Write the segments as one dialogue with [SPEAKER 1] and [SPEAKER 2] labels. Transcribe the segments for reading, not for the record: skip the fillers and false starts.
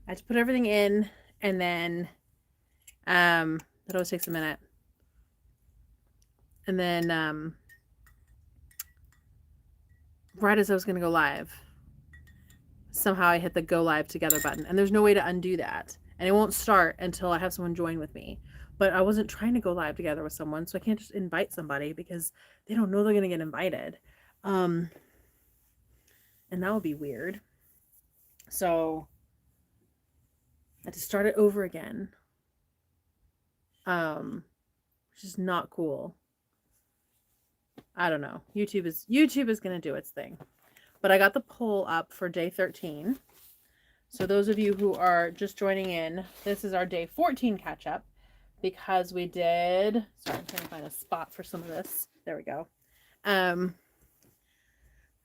[SPEAKER 1] I had to put everything in, and then that always takes a minute. And then right as I was going to go live, somehow I hit the go live together button, and there's no way to undo that. And it won't start until I have someone join with me. But I wasn't trying to go live together with someone, so I can't just invite somebody because they don't know they're going to get invited. And that would be weird. So I had to start it over again. Which is not cool. I don't know. YouTube is going to do its thing. But I got the poll up for day 13. So those of you who are just joining in, this is our day 14 catch up because we did, sorry, I'm trying to find a spot for some of this. There we go. I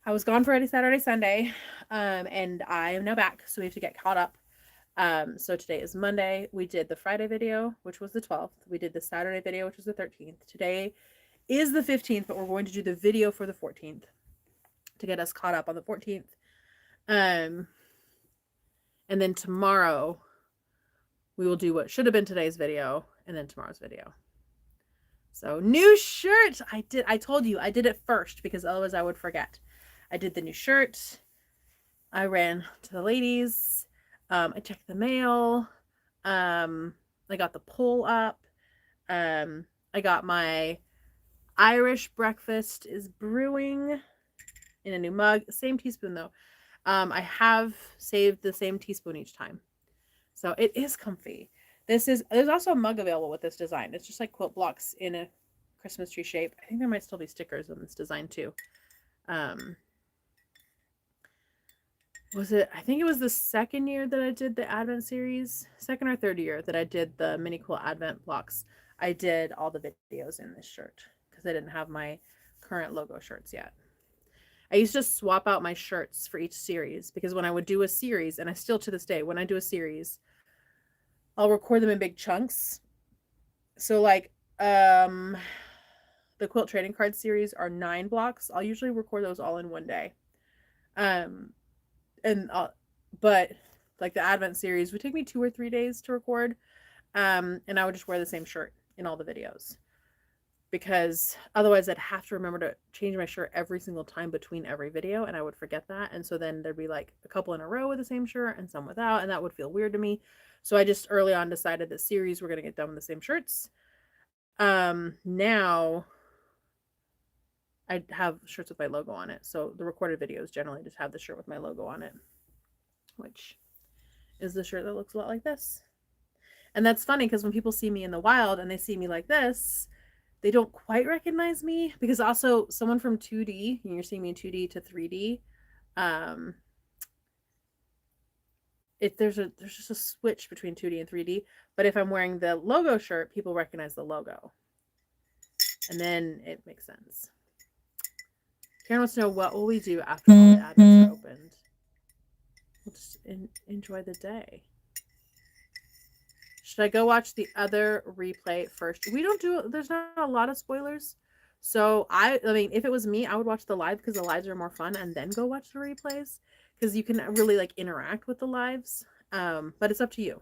[SPEAKER 1] was gone Friday, Saturday, Sunday, and I am now back. So we have to get caught up. So today is Monday. We did the Friday video, which was the 12th. We did the Saturday video, which was the 13th. Today is the 15th, but we're going to do the video for the 14th to get us caught up on the 14th. And then tomorrow we will do what should have been today's video and then tomorrow's video. So new shirt. I told you I did it first because otherwise I would forget. I did the new shirt. I ran to the ladies. I checked the mail. I got the poll up. I got my Irish breakfast is brewing in a new mug. Same teaspoon though. I have saved the same teaspoon each time. So it is comfy. There's also a mug available with this design. It's just like quilt blocks in a Christmas tree shape. I think there might still be stickers in this design too. I think it was the second year that I did the Advent series, second or third year that I did the mini quilt Advent blocks. I did all the videos in this shirt because I didn't have my current logo shirts yet. I used to swap out my shirts for each series because when I would do a series, and I still to this day, when I do a series, I'll record them in big chunks. So like the quilt trading card series are 9 blocks. I'll usually record those all in one day. But like the Advent series would take me 2 or 3 days to record. And I would just wear the same shirt in all the videos. Because otherwise I'd have to remember to change my shirt every single time between every video, and I would forget that. And so then there'd be like a couple in a row with the same shirt and some without, and that would feel weird to me. So I just early on decided that series we're going to get done with the same shirts. Now I have shirts with my logo on it. So the recorded videos generally just have the shirt with my logo on it, which is the shirt that looks a lot like this. And that's funny because when people see me in the wild and they see me like this, they don't quite recognize me because also someone from 2D, you're seeing me in 2D to 3D. There's just a switch between 2D and 3D. But if I'm wearing the logo shirt, people recognize the logo. And then it makes sense. Karen wants to know, what will we do after all the advents are opened? We'll just enjoy the day. Should I go watch the other replay first? There's not a lot of spoilers. So I mean, if it was me, I would watch the live because the lives are more fun and then go watch the replays because you can really like interact with the lives. But it's up to you.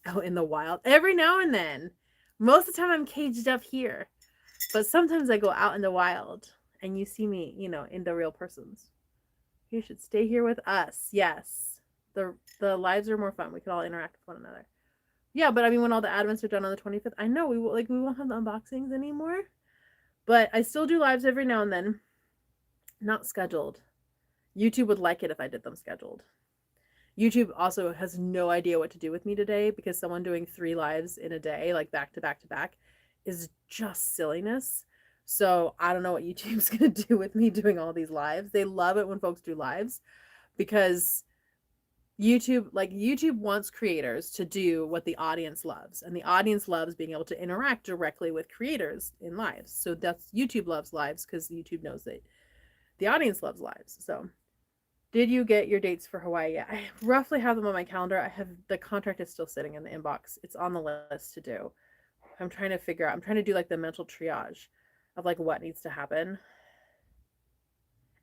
[SPEAKER 1] Oh, in the wild. Every now and then. Most of the time I'm caged up here. But sometimes I go out in the wild and you see me, in the real persons. You should stay here with us. Yes. The lives are more fun. We could all interact with one another. Yeah, but I mean, when all the advents are done on the 25th, I know we won't have the unboxings anymore. But I still do lives every now and then. Not scheduled. YouTube would like it if I did them scheduled. YouTube also has no idea what to do with me today because someone doing 3 lives in a day, like back to back to back, is just silliness. So I don't know what YouTube's going to do with me doing all these lives. They love it when folks do lives because YouTube wants creators to do what the audience loves, and the audience loves being able to interact directly with creators in lives. So that's YouTube loves lives because YouTube knows that the audience loves lives. So did you get your dates for Hawaii yet? I roughly have them on my calendar. The contract is still sitting in the inbox. It's on the list to do. I'm trying to do like the mental triage of like what needs to happen.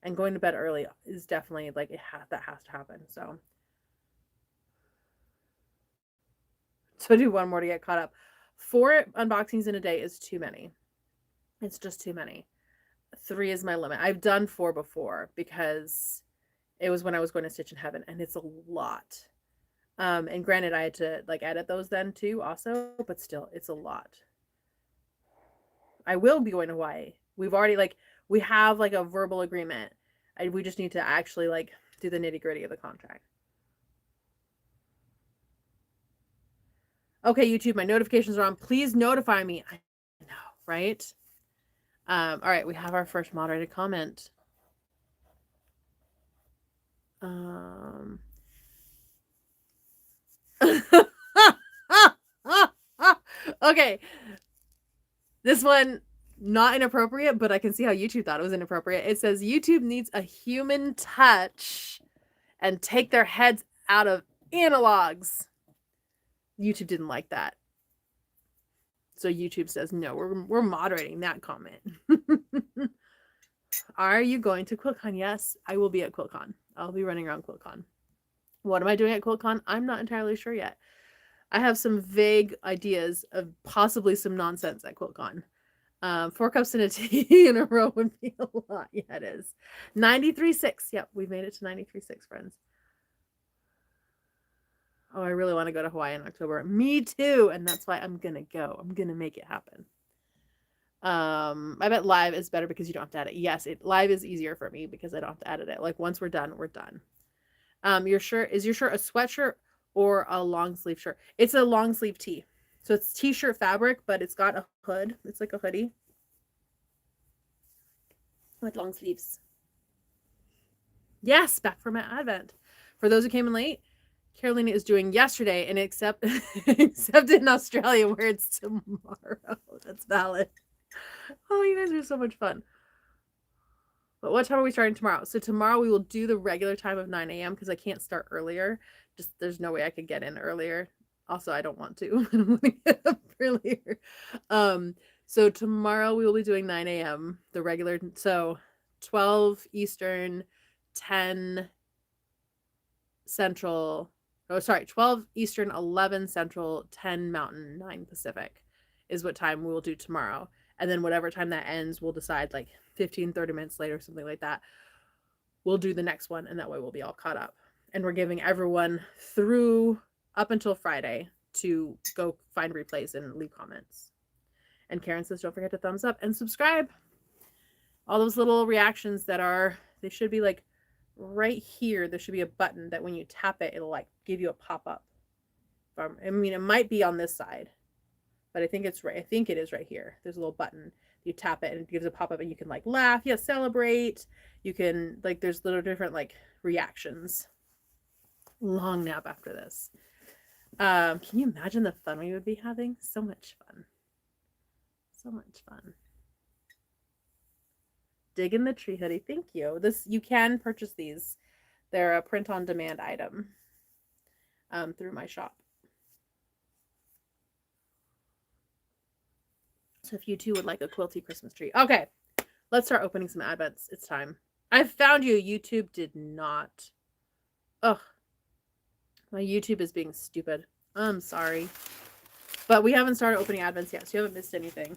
[SPEAKER 1] And going to bed early is definitely like that has to happen. So So I do one more to get caught up. 4 unboxings in a day is too many. It's just too many. 3 is my limit. I've done 4 before because it was when I was going to Stitch in Heaven, and it's a lot. And granted, I had to like edit those then too, also, but still, it's a lot. I will be going to Hawaii. We've already we have like a verbal agreement. We just need to actually like do the nitty gritty of the contract. Okay, YouTube, my notifications are on. Please notify me. I know, right? All right, we have our first moderated comment. Okay. This one, not inappropriate, but I can see how YouTube thought it was inappropriate. It says YouTube needs a human touch and take their heads out of analogs. YouTube didn't like that. So YouTube says, no, we're moderating that comment. Are you going to QuiltCon? Yes, I will be at QuiltCon. I'll be running around QuiltCon. What am I doing at QuiltCon? I'm not entirely sure yet. I have some vague ideas of possibly some nonsense at QuiltCon. 4 cups and a tea in a row would be a lot. Yeah, it is. 93.6. Yep, we've made it to 93.6, friends. Oh, I really want to go to Hawaii in October. Me too. And that's why I'm going to go. I'm going to make it happen. I bet live is better because you don't have to edit. Yes, live is easier for me because I don't have to edit it. Like once we're done, we're done. Your shirt, is your shirt a sweatshirt or a long sleeve shirt? It's a long sleeve tee. So it's t-shirt fabric, but it's got a hood. It's like a hoodie with long sleeves. Yes, back from my Advent. For those who came in late, Carolina is doing yesterday, and except in Australia where it's tomorrow. That's valid. Oh, you guys are so much fun. But what time are we starting tomorrow? So tomorrow we will do the regular time of 9 a.m. because I can't start earlier. Just there's no way I could get in earlier. Also, I don't want to. I don't want to get up earlier. So tomorrow we will be doing 9 a.m. the regular. So 12 Eastern, 10 Central. Oh, sorry, 12 Eastern, 11 Central, 10 Mountain, 9 Pacific is what time we will do tomorrow. And then whatever time that ends, we'll decide like 15, 30 minutes later, something like that. We'll do the next one, and that way we'll be all caught up. And we're giving everyone through up until Friday to go find replays and leave comments. And Karen says, don't forget to thumbs up and subscribe. All those little reactions they should be like right here. There should be a button that when you tap it, it'll like give you a pop-up. I mean, it might be on this side, but I think it's right. I think it is right here. There's a little button. You tap it and it gives a pop-up, and you can like laugh. Yeah, celebrate. You can like, there's little different like reactions. Long nap after this. Can you imagine the fun we would be having? So much fun. So much fun. Dig in the tree hoodie. Thank you. You can purchase these. They're a print on demand item through my shop. So if you too would like a quilty Christmas tree. Okay, let's start opening some advents. It's time. I found you. YouTube did not. Ugh. My YouTube is being stupid. I'm sorry. But we haven't started opening advents yet, so you haven't missed anything.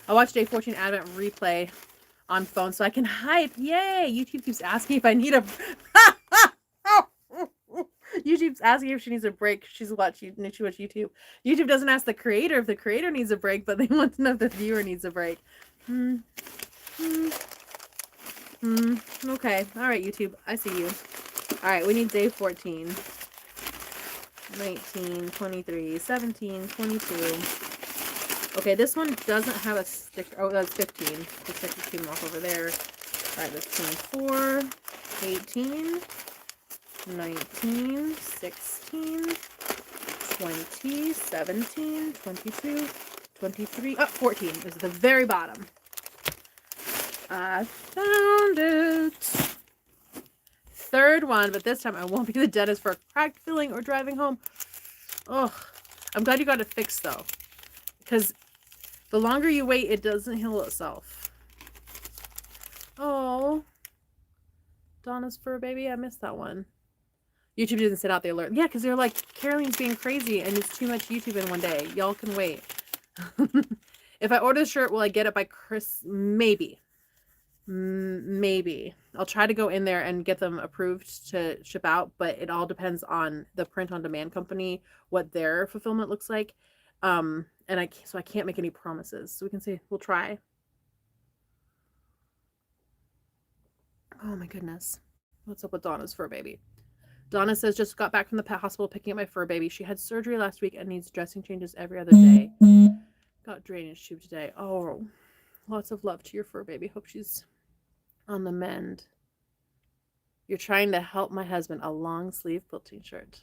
[SPEAKER 1] I watched day 14 advent replay on phone so I can hype. Yay! YouTube keeps asking if I need a... YouTube's asking if she needs a break. She's watching YouTube. YouTube doesn't ask the creator if the creator needs a break, but they want to know if the viewer needs a break. Okay. All right, YouTube. I see you. All right, we need day 14. 19, 23, 17, 22. Okay, this one doesn't have a sticker. Oh, that's 15. The sticker came off over there. All right, that's 24, 18, 19, 16, 20, 17, 22, 23, 14 is at the very bottom. I found it. Third one, but this time I won't be the dentist for cracked filling or driving home. Oh, I'm glad you got it fixed though, because the longer you wait, it doesn't heal itself. Oh, Donna's fur baby, I missed that one. YouTube didn't send out the alert. Yeah, because they're like, Caroline's being crazy and it's too much YouTube in one day. Y'all can wait. If I order the shirt, will I get it by Maybe. Maybe. I'll try to go in there and get them approved to ship out, but it all depends on the print on demand company, what their fulfillment looks like. And I can't make any promises. So we can say we'll try. Oh my goodness. What's up with Donna's fur baby? Donna says, just got back from the hospital picking up my fur baby. She had surgery last week and needs dressing changes every other day. Got drainage tube today. Oh, lots of love to your fur baby. Hope she's on the mend. You're trying to help my husband. A long sleeve quilting shirt.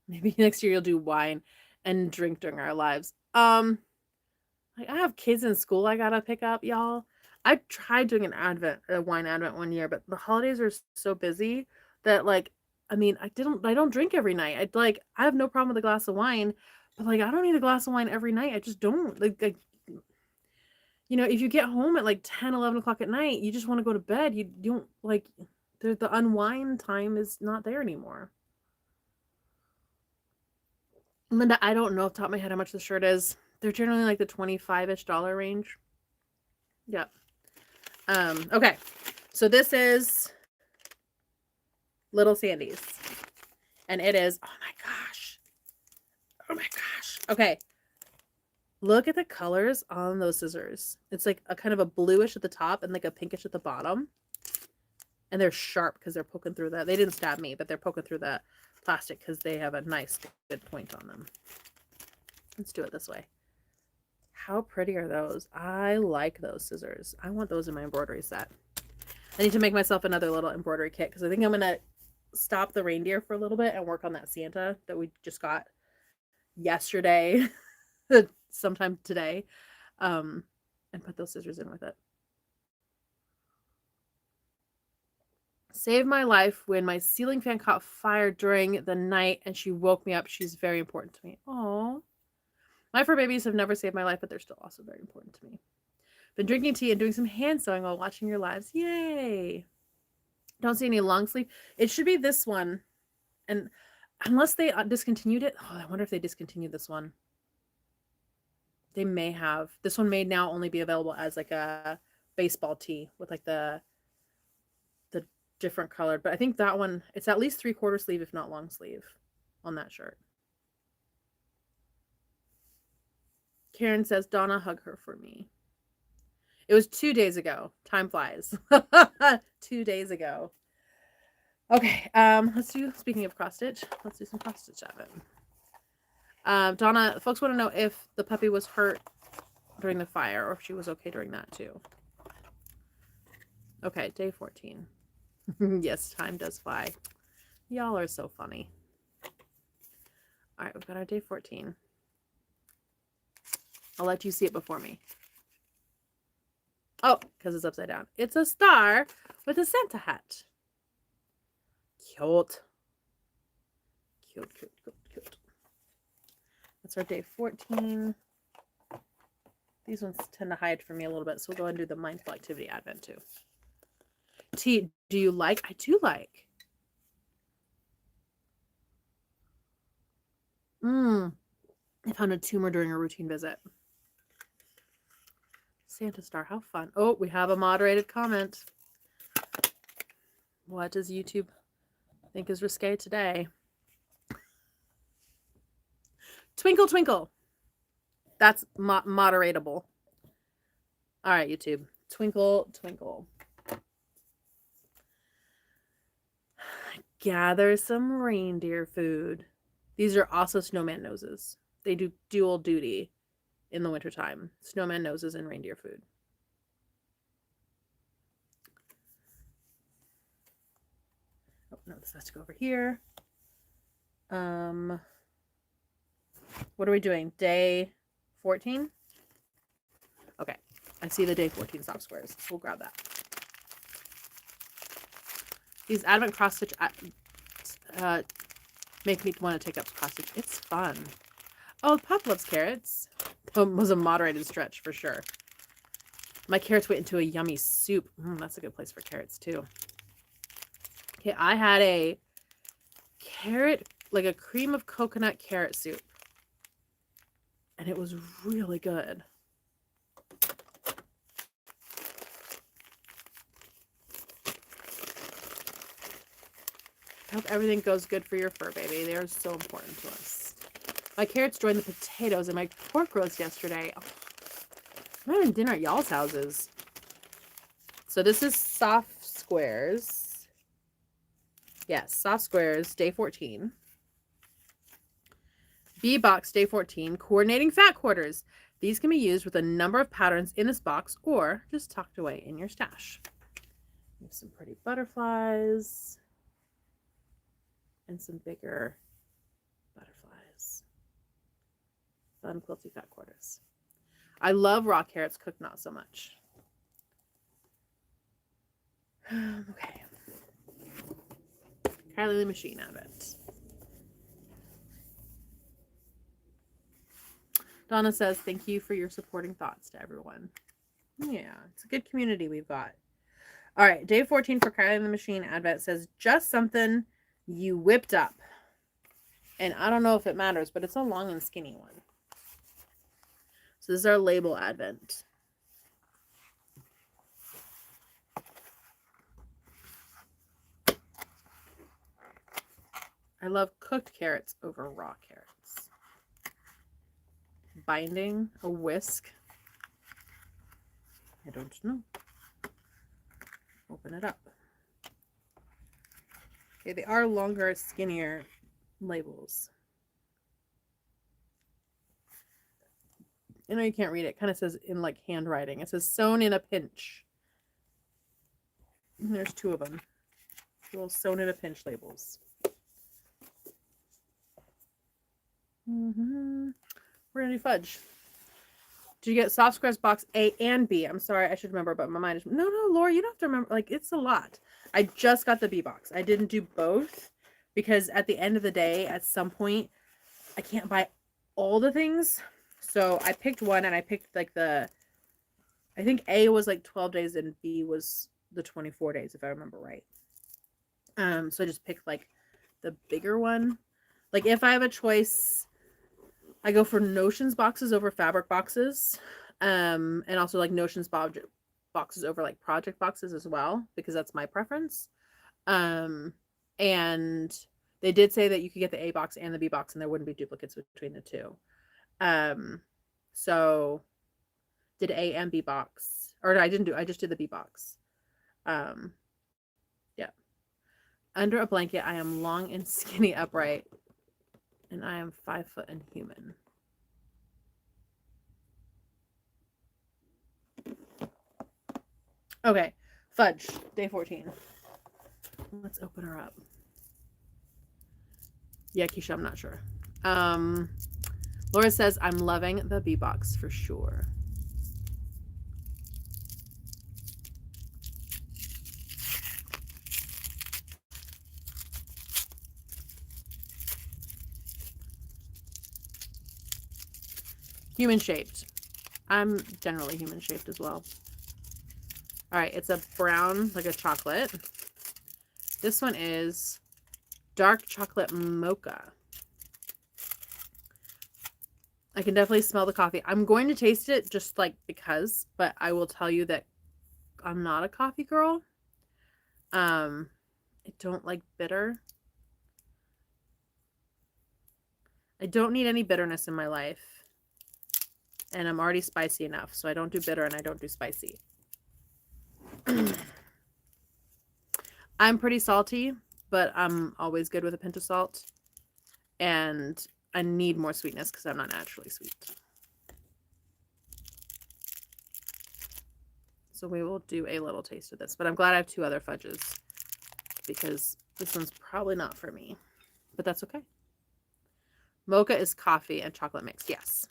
[SPEAKER 1] Maybe next year you'll do wine and drink during our lives. Like, I have kids in school I gotta pick up, y'all. I tried doing a wine advent one year, but the holidays are so busy that, like, I mean, I don't drink every night. I have no problem with a glass of wine, but like, I don't need a glass of wine every night. I just don't. Like, you know, if you get home at like 10, 11 o'clock at night, you just want to go to bed. You don't like, the unwind time is not there anymore. Linda, I don't know off the top of my head how much the shirt is. They're generally like the $25-ish range. Yep. Okay. So this is Little Sandy's. And it is, oh my gosh. Oh my gosh. Okay. Look at the colors on those scissors. It's like a kind of a bluish at the top and like a pinkish at the bottom. And they're sharp because they're poking through they didn't stab me, but they're poking through the plastic because they have a nice good point on them. Let's do it this way. How pretty are those? I like those scissors. I want those in my embroidery set. I need to make myself another little embroidery kit because I think I'm going to stop the reindeer for a little bit and work on that Santa that we just got yesterday, sometime today, and put those scissors in with it. Saved my life when my ceiling fan caught fire during the night and she woke me up. She's very important to me. Oh. My fur babies have never saved my life, but they're still also very important to me. Been drinking tea and doing some hand sewing while watching your lives. Yay! Don't see any long sleeve. It should be this one. And unless they discontinued it. Oh, I wonder if they discontinued this one. They may have. This one may now only be available as like a baseball tee with like the different colored. But I think that one, it's at least 3/4 sleeve, if not long sleeve on that shirt. Karen says, Donna, hug her for me. It was 2 days ago. Time flies. 2 days ago. Okay, let's do, speaking of cross stitch, let's do some cross stitch advent. Donna, folks want to know if the puppy was hurt during the fire or if she was okay during that too. Okay, day 14. Yes, time does fly. Y'all are so funny. All right, we've got our day 14. I'll let you see it before me. Oh, because it's upside down. It's a star with a Santa hat. Cute. Cute, cute, cute, cute. That's our day 14. These ones tend to hide from me a little bit, so we'll go ahead and do the mindful activity advent too. T, do you like? I do like. I found a tumor during a routine visit. Santa star, how fun. Oh, we have a moderated comment. What does YouTube think is risque today? Twinkle, twinkle. That's moderatable. All right, YouTube. Twinkle, twinkle. Gather some reindeer food. These are also snowman noses. They do dual duty in the wintertime. Snowman noses and reindeer food. Oh, no, this has to go over here. What are we doing? Day 14? Okay. I see the day 14 soft squares. So we'll grab that. These advent cross stitch make me want to take up cross stitch. It's fun. Oh, Pop loves carrots. It was a moderated stretch for sure. My carrots went into a yummy soup. That's a good place for carrots too. Okay, I had a carrot, like a cream of coconut carrot soup. And it was really good. I hope everything goes good for your fur baby. They are so important to us. My carrots joined the potatoes and my pork roast yesterday. Oh, I'm having dinner at y'all's houses. So this is soft squares. Yes, soft squares, day 14. B box, day 14, coordinating fat quarters. These can be used with a number of patterns in this box or just tucked away in your stash. We have some pretty butterflies and some bigger butterflies. Fun quilty fat quarters. I love raw carrots, cooked not so much. Okay. Kylie the machine out of it. Donna says, thank you for your supporting thoughts to everyone. Yeah, it's a good community we've got. All right, day 14 for Kylie the Machine Advent says, just something you whipped up. And I don't know if it matters, but it's a long and skinny one. So this is our label Advent. I love cooked carrots over raw carrots. Binding, a whisk. I don't know. Open it up. Okay, they are longer, skinnier labels. I know you can't read it. It kind of says in like handwriting. It says sewn in a pinch. And there's two of them. Little sewn in a pinch labels. We're gonna do fudge. Did you get soft squares box A and B? I'm sorry, I should remember, but my mind is no, Laura, you don't have to remember. Like, it's a lot. I just got the B box. I didn't do both because at the end of the day, at some point, I can't buy all the things. So I picked one, and I picked like I think A was like 12 days and B was the 24 days, if I remember right. So I just picked like the bigger one. Like if I have a choice, I go for Notions boxes over fabric boxes. And also like Notions boxes over like project boxes as well, because that's my preference. And they did say that you could get the A box and the B box and there wouldn't be duplicates between the two. So did A and B box, or I just did the B box. Yeah. Under a blanket, I am long and skinny upright, and I am 5 foot and human. Okay, fudge, day 14. Let's open her up. Yeah, Keisha, I'm not sure. Laura says, I'm loving the B box for sure. Human shaped. I'm generally human shaped as well. All right, it's a brown, like a chocolate. This one is dark chocolate mocha. I can definitely smell the coffee. I'm going to taste it just like because, but I will tell you that I'm not a coffee girl. I don't like bitter. I don't need any bitterness in my life. And I'm already spicy enough, so I don't do bitter and I don't do spicy. I'm pretty salty, but I'm always good with a pinch of salt. And I need more sweetness because I'm not naturally sweet. So we will do a little taste of this. But I'm glad I have 2 other fudges because this one's probably not for me. But that's okay. Mocha is coffee and chocolate mix. Yes.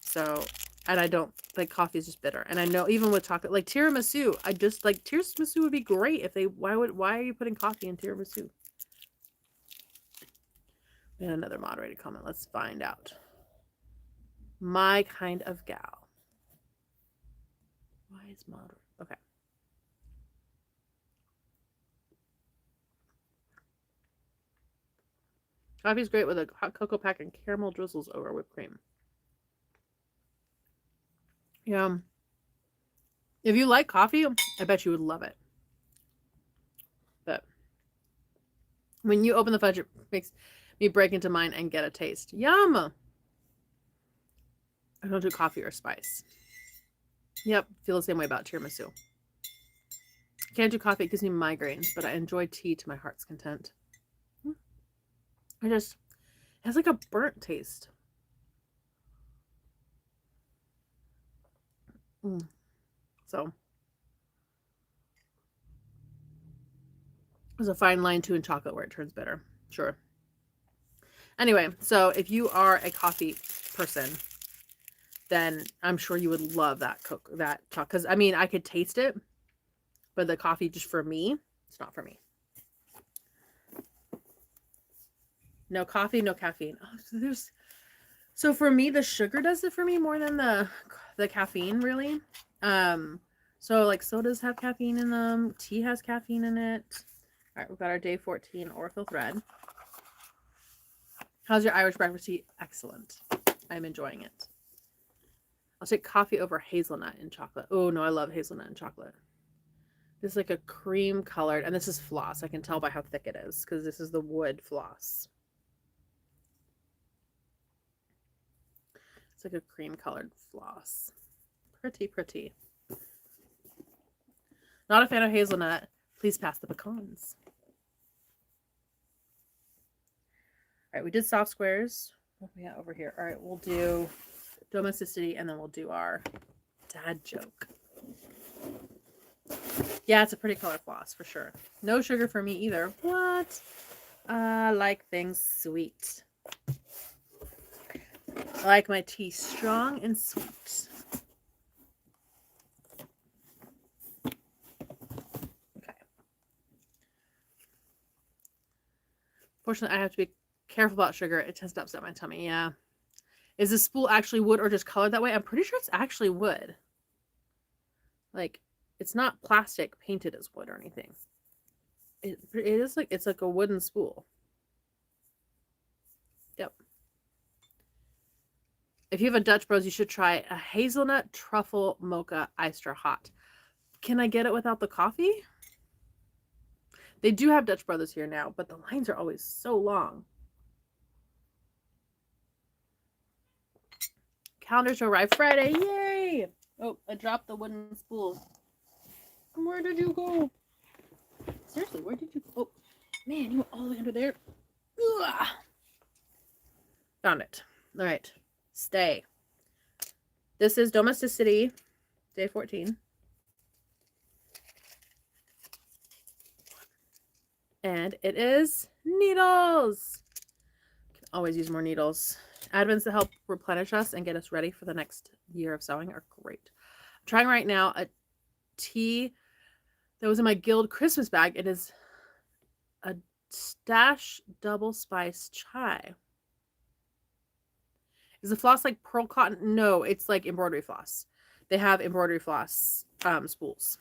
[SPEAKER 1] So, and I don't like coffee is just bitter. And I know even with chocolate, like tiramisu, I just like tiramisu would be great if they, why are you putting coffee in tiramisu? And another moderated comment. Let's find out. My kind of gal. Why is moderate? Okay. Coffee's great with a hot cocoa pack and caramel drizzles over whipped cream. Yeah. If you like coffee, I bet you would love it. But when you open the fudge, it makes me break into mine and get a taste. Yum! I don't do coffee or spice. Yep, feel the same way about tiramisu. Can't do coffee, it gives me migraines, but I enjoy tea to my heart's content. It has like a burnt taste. So there's a fine line too in chocolate where it turns bitter. Sure. Anyway, so if you are a coffee person, then I'm sure you would love that chocolate. Because I mean, I could taste it, but the coffee just for me, it's not for me. No coffee, no caffeine. Oh, so for me, the sugar does it for me more than the caffeine, really. So like sodas have caffeine in them. Tea has caffeine in it. All right, we've got our day 14 Aurifil thread. How's your Irish breakfast tea? Excellent. I'm enjoying it. I'll take coffee over hazelnut in chocolate. Oh no, I love hazelnut in chocolate. This is like a cream colored, and this is floss. I can tell by how thick it is because this is the wood floss. It's like a cream colored floss. Pretty, pretty. Not a fan of hazelnut. Please pass the pecans. All right, we did soft squares. What do we got over here? All right, we'll do Domesticity, and then we'll do our dad joke. Yeah, it's a pretty color floss for sure. No sugar for me either. What? I like things sweet. I like my tea strong and sweet. Okay. Fortunately, I have to be careful about sugar. It tends to upset my tummy. Yeah. Is the spool actually wood or just colored that way? I'm pretty sure it's actually wood. Like, it's not plastic painted as wood or anything. It is like, it's like a wooden spool. Yep. If you have a Dutch Bros, you should try a hazelnut truffle mocha iced or hot. Can I get it without the coffee? They do have Dutch Brothers here now, but the lines are always so long. Calendars to arrive Friday. Yay! Oh, I dropped the wooden spool. Where did you go? Seriously, where did you go? Oh, man, you went all the way under there. Ugh. Found it. All right. Stay. This is Domesticity, day 14. And it is needles. Can always use more needles. Advents that help replenish us and get us ready for the next year of sewing are great. I'm trying right now a tea that was in my Guild Christmas bag. It is a stash double spice chai. Is the floss like pearl cotton? No, it's like embroidery floss. They have embroidery floss spools.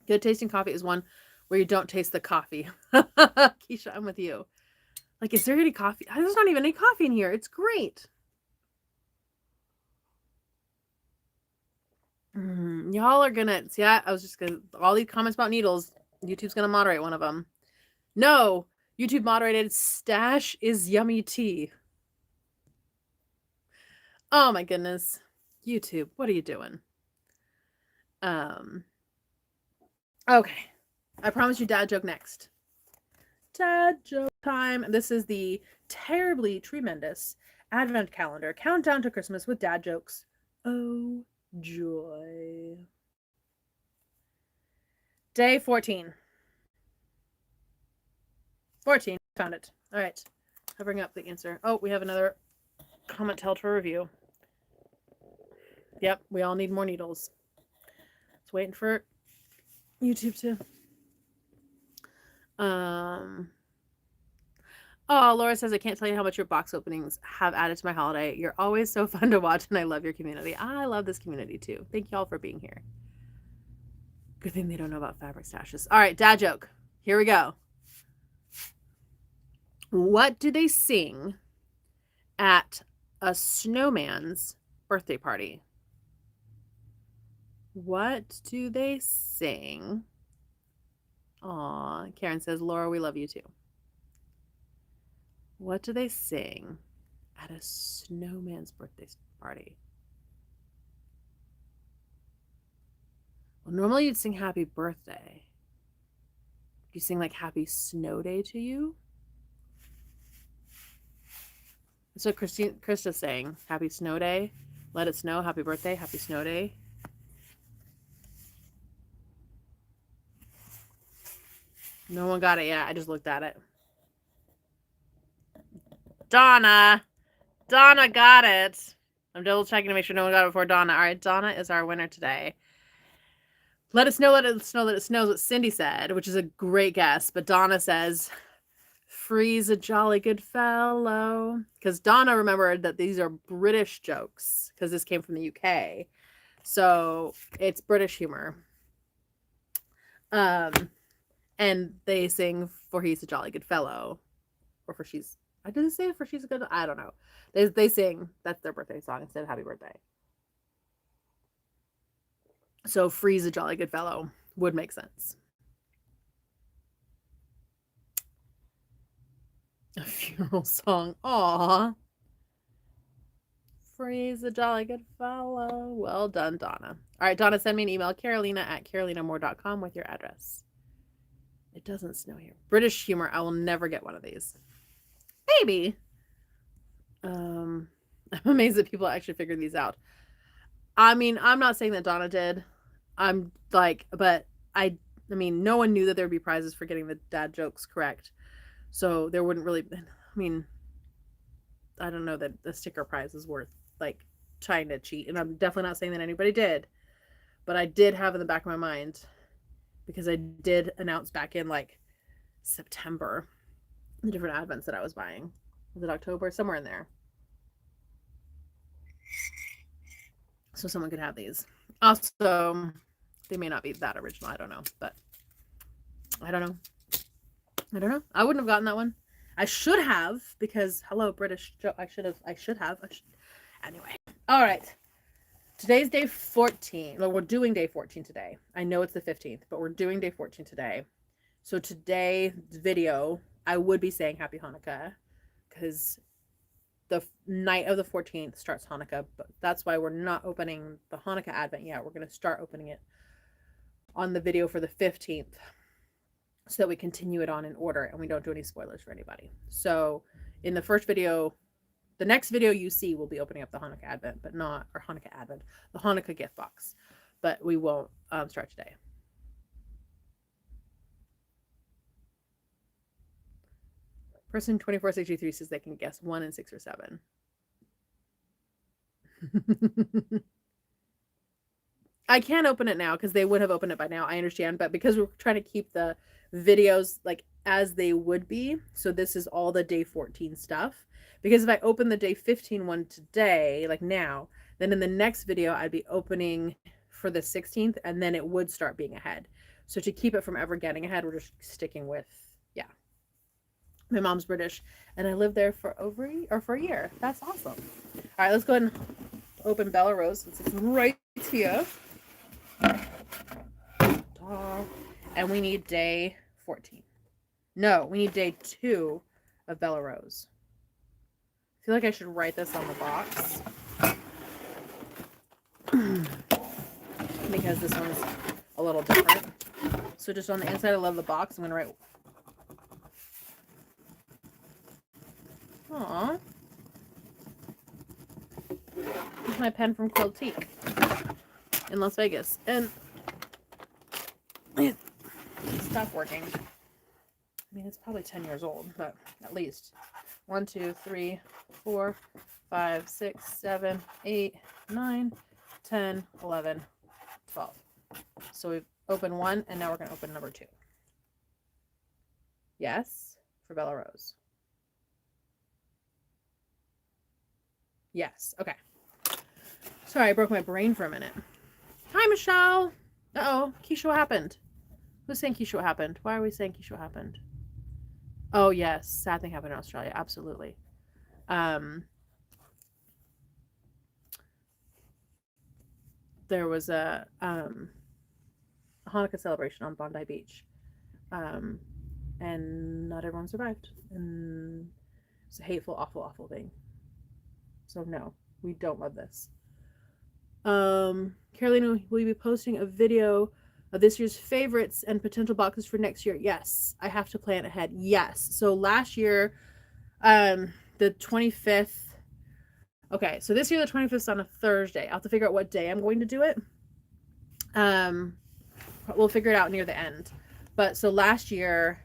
[SPEAKER 1] Good tasting coffee is one where you don't taste the coffee. Keisha, I'm with you. Like, is there any coffee? There's not even any coffee in here. It's great. Y'all are gonna see. I was just gonna all these comments about needles. YouTube's gonna moderate one of them. No, YouTube moderated stash is yummy tea. Oh my goodness, YouTube, what are you doing? Okay, I promise you dad joke next. Dad joke time. This is the terribly tremendous advent calendar countdown to Christmas with dad jokes. Oh joy. Day 14. 14. Found it. All right. Covering up the answer. Oh, we have another comment held for review. Yep, we all need more needles. It's waiting for YouTube to. Oh, Laura says, I can't tell you how much your box openings have added to my holiday. You're always so fun to watch, and I love your community. I love this community, too. Thank you all for being here. Good thing they don't know about fabric stashes. All right, dad joke. Here we go. What do they sing at a snowman's birthday party? What do they sing? Aw, Karen says, Laura, we love you too. What do they sing at a snowman's birthday party? Well, normally you'd sing happy birthday. You sing like happy snow day to you. So Krista's saying happy snow day. Let it snow. Happy birthday. Happy snow day. No one got it yet. I just looked at it. Donna got it. I'm double checking to make sure no one got it before Donna. All right, Donna is our winner today. Let it snow, let it snow, let it snow is what Cindy said, which is a great guess. But Donna says, freeze a jolly good fellow. Because Donna remembered that these are British jokes, because this came from the UK. So it's British humor. And they sing for he's a jolly good fellow. Or for she's, I didn't say for she's a good, I don't know. They sing, that's their birthday song instead of happy birthday. So freeze a jolly good fellow would make sense. A funeral song. Aw. Freeze a jolly good fellow. Well done, Donna. All right, Donna, send me an email, carolina@carolinamore.com with your address. It doesn't snow here. British humor. I will never get one of these. Maybe. I'm amazed that people actually figured these out. I mean, I'm not saying that Donna did. I'm like, but I mean, no one knew that there would be prizes for getting the dad jokes correct. So there wouldn't really, I mean, I don't know that the sticker prize is worth like trying to cheat. And I'm definitely not saying that anybody did, but I did have in the back of my mind, because I did announce back in like September the different advents that I was buying. Was it October? Somewhere in there. So someone could have these. Also, they may not be that original. I don't know, but I don't know. I wouldn't have gotten that one. I should have, because hello, British joke. I should have. Anyway. All right. Today's day 14. Well, we're doing day 14 today. I know it's the 15th, but we're doing day 14 today. So today's video, I would be saying Happy Hanukkah, because the night of the 14th starts Hanukkah, but that's why we're not opening the Hanukkah Advent yet. We're going to start opening it on the video for the 15th so that we continue it on in order and we don't do any spoilers for anybody. So in the first video, the next video you see will be opening up the Hanukkah Advent, but not, or Hanukkah Advent, the Hanukkah gift box, but we won't start today. Person 2463 says they can guess 1 and 6 or 7. I can't open it now because they would have opened it by now. I understand, but because we're trying to keep the videos like as they would be, so this is all the day 14 stuff. Because if I open the day 15 one today, like now, then in the next video I'd be opening for the 16th, and then it would start being ahead. So to keep it from ever getting ahead, we're just sticking with, yeah. My mom's British, and I lived there for for a year. That's awesome. All right, let's go ahead and open Bella Rose. It's right here. And we need day 14. No, we need day 2 of Bella Rose. I feel like I should write this on the box. Because this one's a little different. So just on the inside, I love the box. I'm going to write... Aww. Here's my pen from Quiltique in Las Vegas. And it stopped working. I mean, it's probably 10 years old, but at least. 1, 2, 3, 4, 5, 6, 7, 8, 9, 10, 11, 12. So we've opened 1, and now we're going to open number 2. Yes, for Bella Rose. Yes. Okay. Sorry, I broke my brain for a minute. Hi, Michelle. Uh-oh. Keisha, what happened? Who's saying Keisha, what happened? Why are we saying Keisha, what happened? Oh, yes. Sad thing happened in Australia. Absolutely. There was a Hanukkah celebration on Bondi Beach. And not everyone survived. And it's a hateful, awful, awful thing. So no, we don't love this. Carolina, will you be posting a video of this year's favorites and potential boxes for next year? Yes. I have to plan ahead. Yes. So last year, the 25th. Okay, so this year the 25th is on a Thursday. I'll have to figure out what day I'm going to do it. We'll figure it out near the end. But so last year,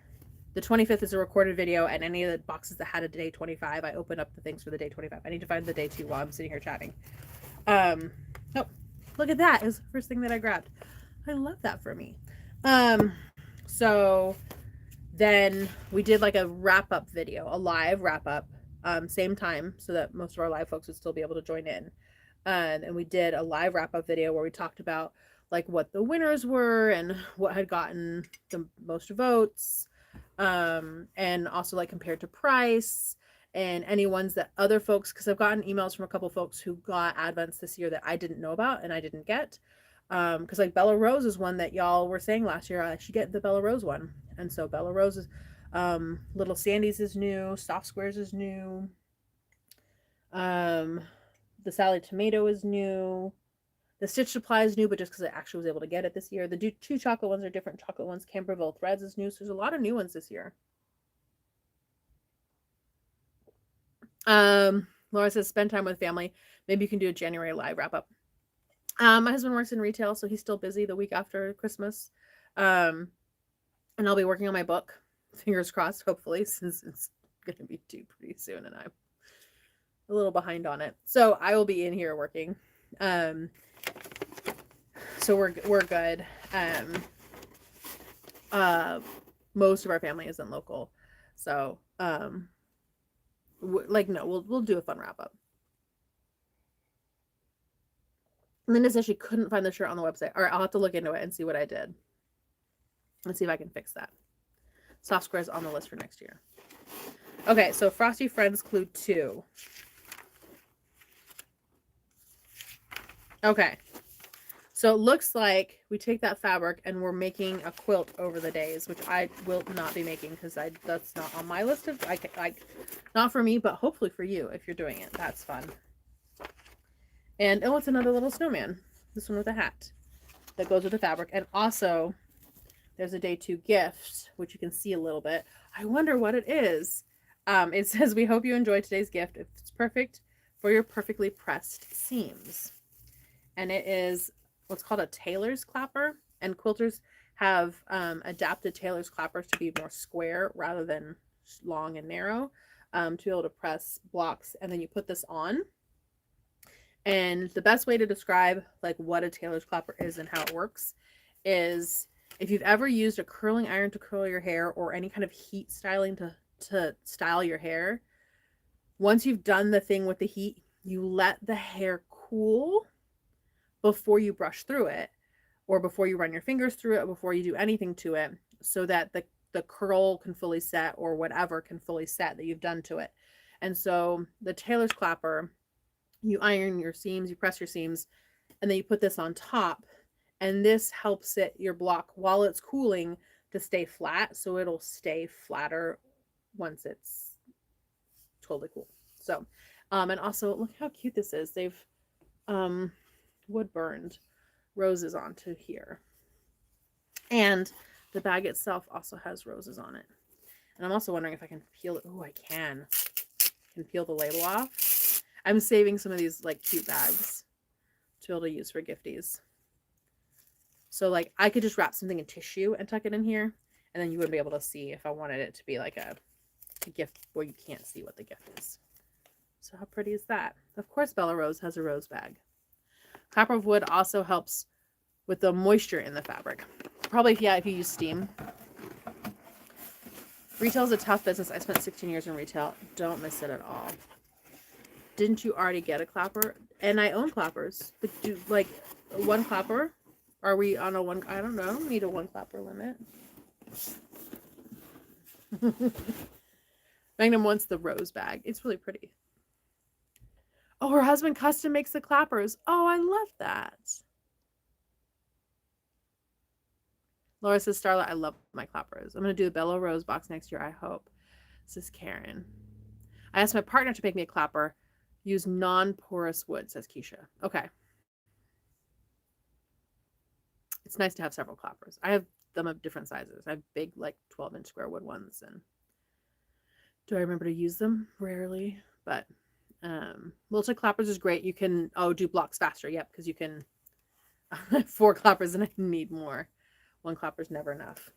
[SPEAKER 1] the 25th is a recorded video, and any of the boxes that had a day 25, I opened up the things for the day 25. I need to find the day 2 while I'm sitting here chatting. Oh, look at that. It was the first thing that I grabbed. I love that for me. So then we did like a wrap-up video, a live wrap-up, same time, so that most of our live folks would still be able to join in. And we did a live wrap-up video where we talked about like what the winners were and what had gotten the most votes, and also like compared to price and any ones that other folks, because I've gotten emails from a couple folks who got advents this year that I didn't know about and I didn't get, because like Bella Rose is one that y'all were saying last year I should get the Bella Rose one. And so Bella Rose is, Little Sandy's is new, Soft Squares is new, the Sallie Tomato is new, the Stitch Supply is new, but just because I actually was able to get it this year. The 2 chocolate ones are different chocolate ones. Camberville Threads is new, so there's a lot of new ones this year. Laura says, spend time with family. Maybe you can do a January live wrap up. My husband works in retail, so he's still busy the week after Christmas. And I'll be working on my book. Fingers crossed, hopefully, since it's going to be due pretty soon and I'm a little behind on it. So I will be in here working. So we're good. Most of our family isn't local. So, we'll do a fun wrap up. Linda says she couldn't find the shirt on the website. All right, I'll have to look into it and see what I did. Let's see if I can fix that. Soft Squares on the list for next year. Okay, so Frosty Friends Clue 2. Okay. So it looks like we take that fabric and we're making a quilt over the days, which I will not be making because that's not on my list of, not for me, but hopefully for you if you're doing it. That's fun. And oh, it's another little snowman. This one with a hat that goes with the fabric. And also there's a day 2 gift, which you can see a little bit. I wonder what it is. It says, we hope you enjoyed today's gift. It's perfect for your perfectly pressed seams. And it is what's called a tailor's clapper. And quilters have adapted tailor's clappers to be more square rather than long and narrow, to be able to press blocks. And then you put this on. And the best way to describe like what a tailor's clapper is and how it works is, if you've ever used a curling iron to curl your hair or any kind of heat styling to style your hair, once you've done the thing with the heat, you let the hair cool before you brush through it, or before you run your fingers through it, or before you do anything to it, so that the curl can fully set, or whatever can fully set that you've done to it. And so the tailor's clapper, you iron your seams, you press your seams, and then you put this on top, and this helps your block while it's cooling to stay flat, so it'll stay flatter once it's totally cool. So, and also look how cute this is. They've wood burned roses onto here, and the bag itself also has roses on it. And I'm also wondering if I can peel it. Oh, I can peel the label off. I'm saving some of these like cute bags to be able to use for gifties. So like I could just wrap something in tissue and tuck it in here, and then you wouldn't be able to see if I wanted it to be like a gift where you can't see what the gift is. So how pretty is that? Of course Bella Rose has a rose bag. Clapper of wood also helps with the moisture in the fabric. Probably, if you use steam. Retail is a tough business. I spent 16 years in retail. Don't miss it at all. Didn't you already get a clapper? And I own clappers. But do like one clapper? Are we on a one? I don't know. Need a one clapper limit. Magnum wants the rose bag. It's really pretty. Oh, her husband custom makes the clappers. Oh, I love that. Laura says, Starla, I love my clappers. I'm going to do the Bella Rose box next year, I hope. This is Karen. I asked my partner to make me a clapper. Use non-porous wood, says Keisha. Okay. It's nice to have several clappers. I have them of different sizes. I have big, like 12-inch square wood ones. And do I remember to use them? Rarely. But multi-clappers is great. You can, do blocks faster. Yep, because you can, 4 clappers and I need more. 1 clapper's never enough.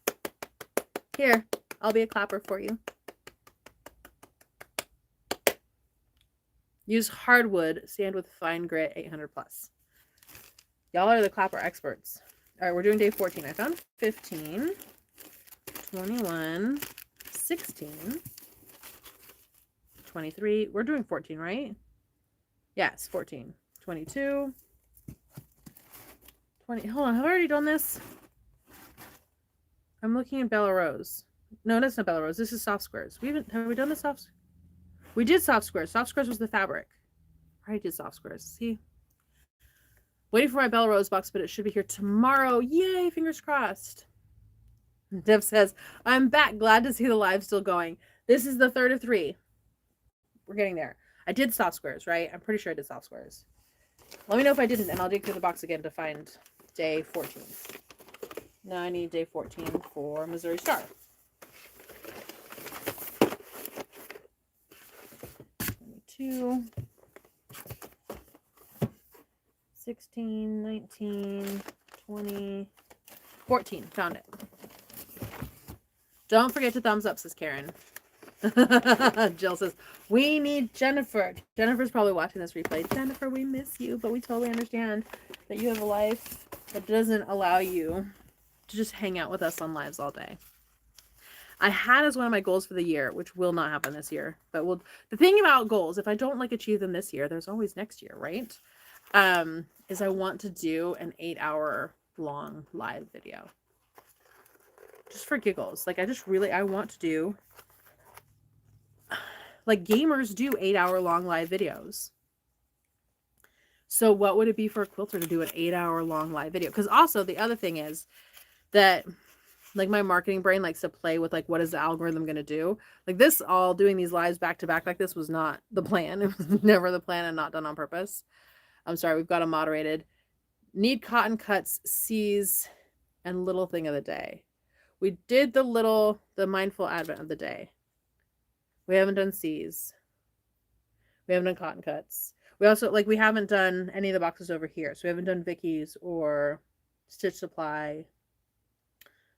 [SPEAKER 1] Here, I'll be a clapper for you. Use hardwood, sand with fine grit, 800 plus. Y'all are the clapper experts. All right, we're doing day 14. I found 15, 21, 16, 23. We're doing 14, right? Yes, 14, 22, 20. Hold on, have I already done this? I'm looking at Bella Rose. No, that's not Bella Rose. This is soft squares. Have we done the soft? We did soft squares. Soft squares was the fabric. I already did soft squares. See? Waiting for my Bella Rose box, but it should be here tomorrow. Yay! Fingers crossed. Dev says, I'm back. Glad to see the live still going. This is the 3rd of 3. We're getting there. I did soft squares, right? I'm pretty sure I did soft squares. Let me know if I didn't, and I'll dig through the box again to find day 14. Now I need day 14 for Missouri Star. 22, 16, 19, 20, 14. Found it. Don't forget to thumbs up, says Karen. Jill says, we need Jennifer. Jennifer's probably watching this replay. Jennifer, we miss you, but we totally understand that you have a life that doesn't allow you to just hang out with us on lives all day. I had as one of my goals for the year, which will not happen this year, but the thing about goals, if I don't achieve them this year, there's always next year, right? Is I want to do an 8-hour long live video. Just for giggles. I want to do, gamers do 8-hour long live videos. So what would it be for a quilter to do an 8-hour long live video? Because also the other thing is that my marketing brain likes to play with what is the algorithm going to do? Doing these lives back to back like this was not the plan. It was never the plan and not done on purpose. I'm sorry, we've got them moderated. Need cotton cuts, C's, and little thing of the day. We did the mindful advent of the day. We haven't done C's. We haven't done cotton cuts. We also, we haven't done any of the boxes over here. So we haven't done Vicky's or Stitch Supply,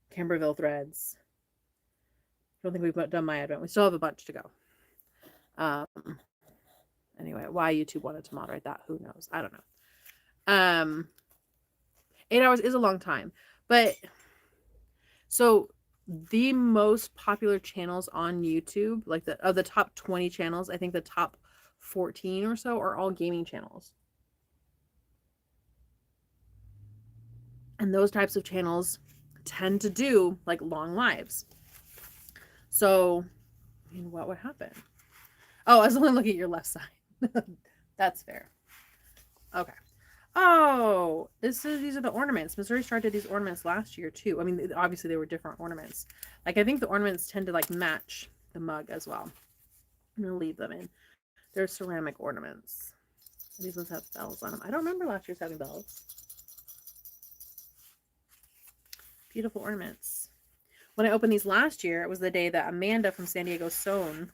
[SPEAKER 1] Camberville Threads. I don't think we've done my advent. We still have a bunch to go. Anyway, why YouTube wanted to moderate that, who knows? I don't know. 8 hours is a long time. But, so the most popular channels on YouTube, of the top 20 channels, I think the top 14 or so are all gaming channels. And those types of channels tend to do long lives. So, what would happen? Oh, I was only looking at your left side. That's fair. Okay. Oh, these are the ornaments. Missouri Star did these ornaments last year too. I mean, obviously they were different ornaments. I think the ornaments tend to match the mug as well. I'm gonna leave them in. They're ceramic ornaments. These ones have bells on them. I don't remember last year's having bells. Beautiful ornaments. When I opened these last year, it was the day that Amanda from San Diego Sewn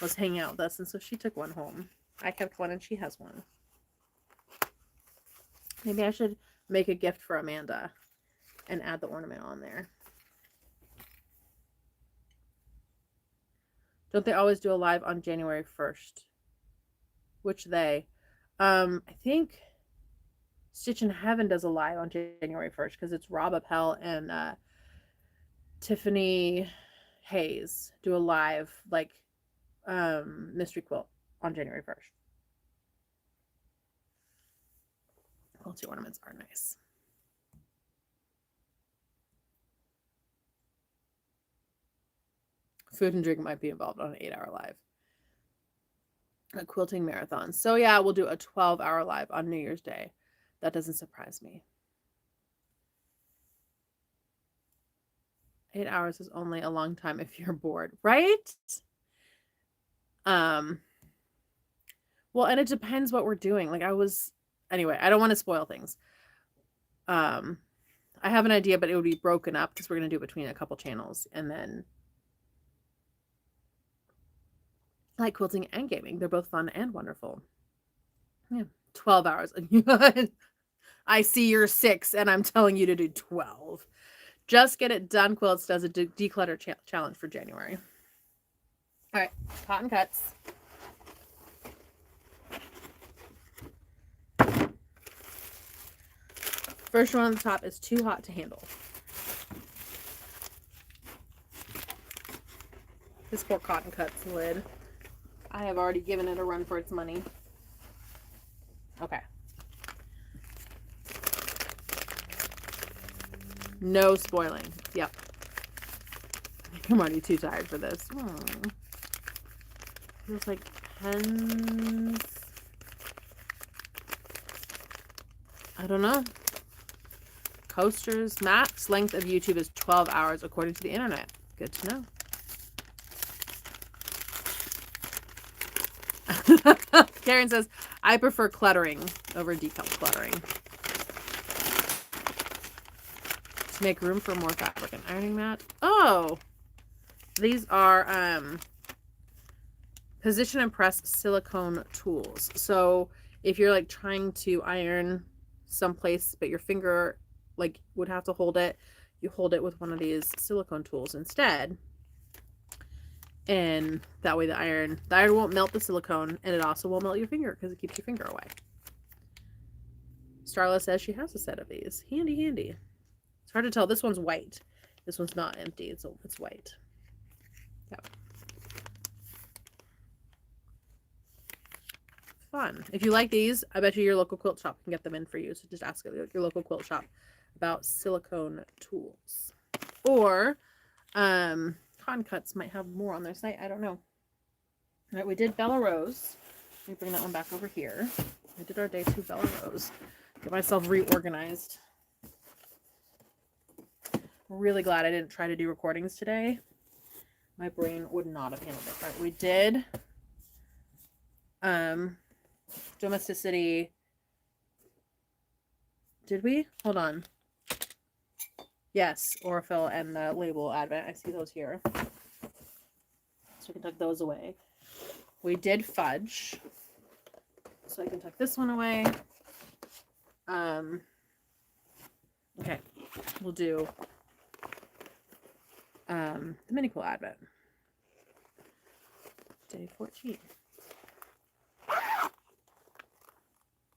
[SPEAKER 1] was hanging out with us, and so she took one home. I kept one and she has one. Maybe I should make a gift for Amanda and add the ornament on there. Don't they always do a live on January 1st? Which they? I think Stitch in Heaven does a live on January 1st because it's Rob Appel and Tiffany Hayes do a live mystery quilt on January 1st. Quilty ornaments are nice. Food and drink might be involved on an 8-hour live. A quilting marathon. So yeah, we'll do a 12-hour live on New Year's Day. That doesn't surprise me. 8 hours is only a long time if you're bored, right? Well, and it depends what we're doing. Like anyway, I don't want to spoil things. I have an idea, but it would be broken up because we're going to do it between a couple channels, and then like quilting and gaming. They're both fun and wonderful. Yeah, 12 hours. I see you're 6 and I'm telling you to do 12. Just Get It Done Quilts does a declutter challenge for January. All right, cotton cuts. First one on the top is Too Hot to Handle. This poor cotton cuts lid. I have already given it a run for its money. Okay. No spoiling. Yep. I think I'm already too tired for this. Feels like pens. I don't know. Coasters. Max length of YouTube is 12 hours according to the internet. Good to know. Karen says, I prefer cluttering over decal cluttering. To make room for more fabric and ironing mat. Oh, these are position and press silicone tools. So if you're like trying to iron someplace, but your finger like would have to hold it, you hold it with one of these silicone tools instead. And that way the iron won't melt the silicone, and it also won't melt your finger because it keeps your finger away. Starla says she has a set of these. Handy, handy. It's hard to tell. This one's white. This one's not empty. It's white. Yep. Fun. If you like these, I bet you your local quilt shop can get them in for you. So just ask your local quilt shop about silicone tools. Or, Cotton Cuts might have more on their site. I don't know. All right, we did Bella Rose. Let me bring that one back over here. I did our day 2 Bella Rose. Get myself reorganized. Really glad I didn't try to do recordings today. My brain would not have handled it. All right, we did Domesticity. Did we? Hold on. Yes, Aurifil and the label Advent. I see those here. So I can tuck those away. We did Fudge. So I can tuck this one away. Okay. We'll do the Mini Quilt Advent. Day 14.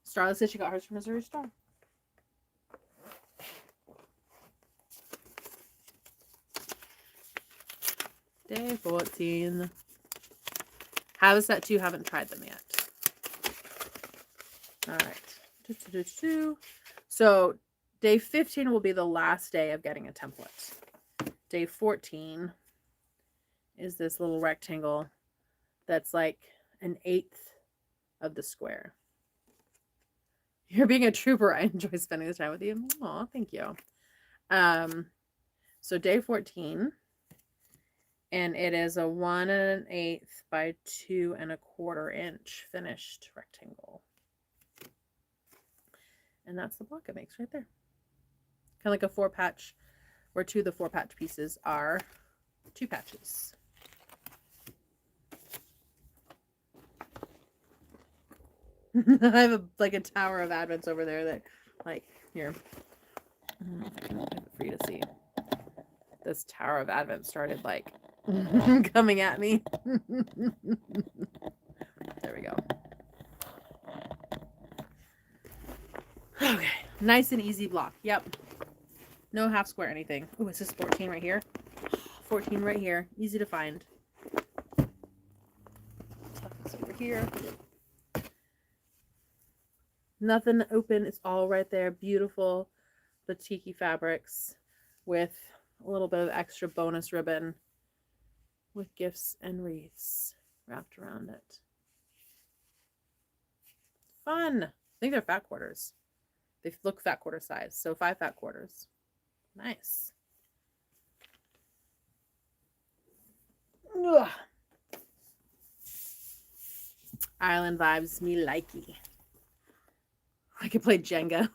[SPEAKER 1] Starla said she got hers from Missouri Star. Day 14. Have a set 2, haven't tried them yet. Alright. So day 15 will be the last day of getting a template. Day 14 is this little rectangle that's like 1/8 of the square. You're being a trooper. I enjoy spending this time with you. Aw, thank you. So day 14. And it is a 1 1/8 by 2 1/4 inch finished rectangle. And that's the block it makes right there. Kind of like a 4-patch, where 2 of the 4-patch pieces are 2 patches. I have like a tower of Advents over there that, like, here. I don't know if I can have it for you to see. This tower of Advent started like coming at me. There we go. Okay, nice and easy block. Yep. No half square anything. Oh, is this 14 right here? 14 right here. Easy to find. Tuck this over here. Nothing open. It's all right there. Beautiful batik fabrics with a little bit of extra bonus ribbon with gifts and wreaths wrapped around it. Fun. I think they're fat quarters. They look fat quarter size. So 5 fat quarters. Nice. Ugh. Island vibes me likey. I could play Jenga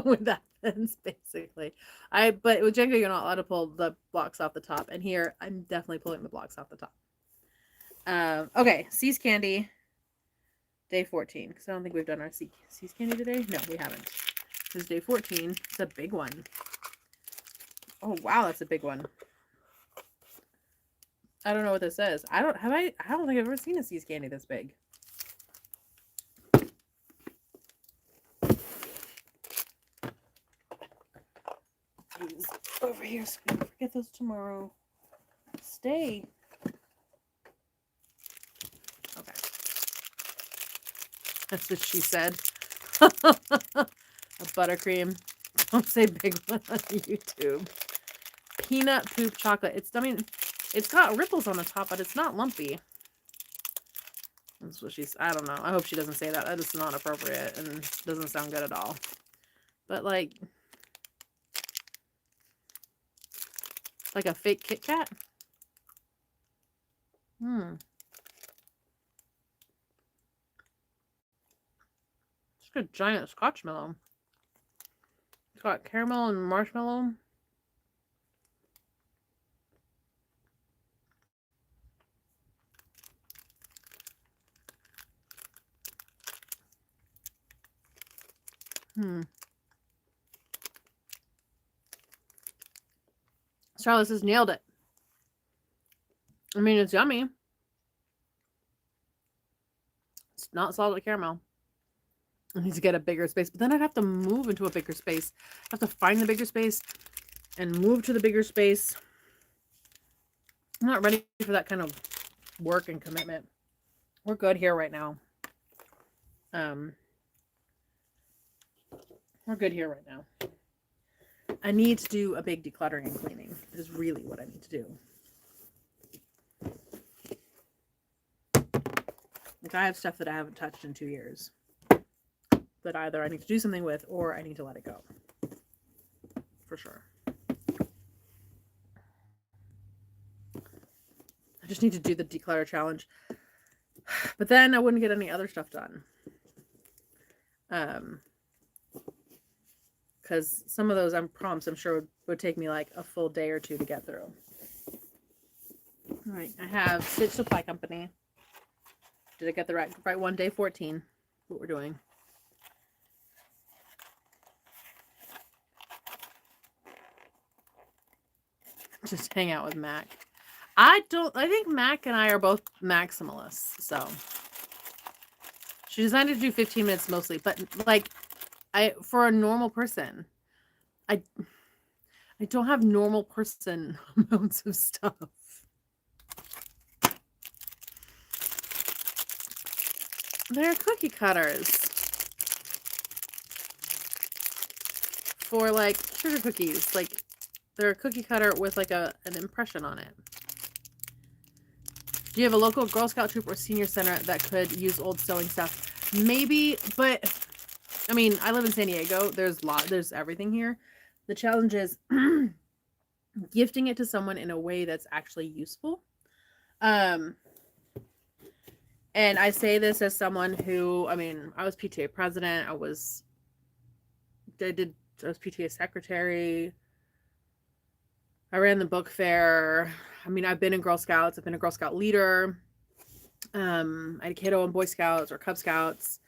[SPEAKER 1] with that fence, basically. But with Jenga, you're not allowed to pull the blocks off the top. And here, I'm definitely pulling the blocks off the top. Okay, Seas Candy, day 14. Because I don't think we've done our Seas Candy today. No, we haven't. This is day 14. It's a big one. Oh, wow, that's a big one. I don't know what this is. I don't think I've ever seen a Seas Candy this big. These over here so we don't forget those tomorrow. Stay. Okay. That's what she said. A buttercream. Don't say big one on YouTube. Peanut poop chocolate. It's got ripples on the top, but it's not lumpy. That's what I don't know. I hope she doesn't say that. That is not appropriate and doesn't sound good at all. But like a fake Kit Kat? It's like a giant Scotchmallow. It's got caramel and marshmallow. Charlotte has nailed it. I mean, it's yummy. It's not salted caramel. I need to get a bigger space, but then I'd have to move into a bigger space. I have to find the bigger space and move to the bigger space. I'm not ready for that kind of work and commitment. We're good here right now. We're good here right now. I need to do a big decluttering and cleaning. Is really what I need to do. Like I have stuff that I haven't touched in 2 years that either I need to do something with or I need to let it go. For sure. I just need to do the declutter challenge. But then I wouldn't get any other stuff done. Because some of those prompts I'm sure would take me like a full day or 2 to get through. All right, I have Stitch Supply Company. Did I get the right one? Day 14. What we're doing. Just hang out with Mac. I think Mac and I are both maximalists. So she designed to do 15 minutes mostly, but like for a normal person, I don't have normal person amounts of stuff. They're cookie cutters for like sugar cookies. Like they're a cookie cutter with like an impression on it. Do you have a local Girl Scout troop or senior center that could use old sewing stuff? Maybe, but I mean, I live in San Diego. There's everything here. The challenge is gifting it to someone in a way that's actually useful. And I say this as someone who, I mean, I was PTA president. I was PTA secretary. I ran the book fair. I mean, I've been in Girl Scouts. I've been a Girl Scout leader. I had kiddo in Boy Scouts or Cub Scouts.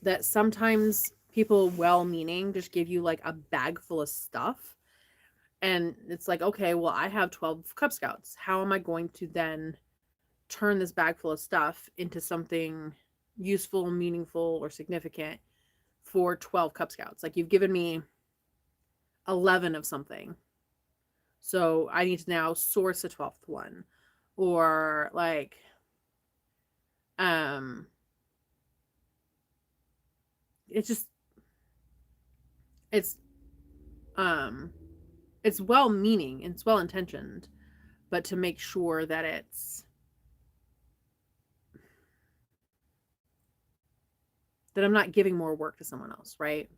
[SPEAKER 1] That sometimes people well-meaning just give you like a bag full of stuff. And it's like, okay, well, I have 12 Cub Scouts. How am I going to then turn this bag full of stuff into something useful, meaningful, or significant for 12 Cub Scouts? Like, you've given me 11 of something. So I need to now source a 12th one. Or like, it's just, it's well-meaning, it's well-intentioned, but to make sure that it's that I'm not giving more work to someone else, right?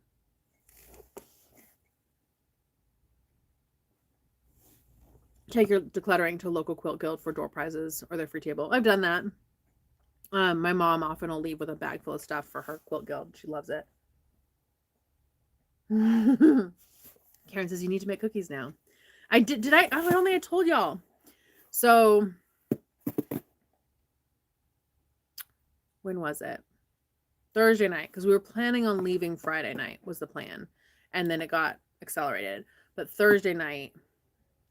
[SPEAKER 1] Take your decluttering to a local quilt guild for door prizes or their free table. I've done that. My mom often will leave with a bag full of stuff for her quilt guild. She loves it. Karen says you need to make cookies now. I did. I only I told y'all. So when was it? Thursday night, because we were planning on leaving Friday night was the plan, and then it got accelerated. But Thursday night,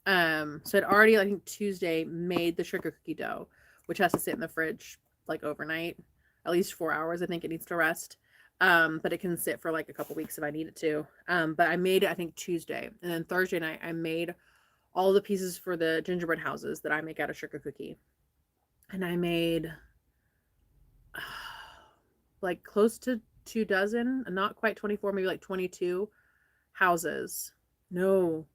[SPEAKER 1] so I'd already, I think Tuesday, made the sugar cookie dough, which has to sit in the fridge like overnight, at least 4 hours. I think it needs to rest. But it can sit for like a couple weeks if I need it to. But I made it, I think, Tuesday, and then Thursday night I made all the pieces for the gingerbread houses that I make out of sugar cookie, and I made like close to 24, not quite 24, maybe like 22 houses. No.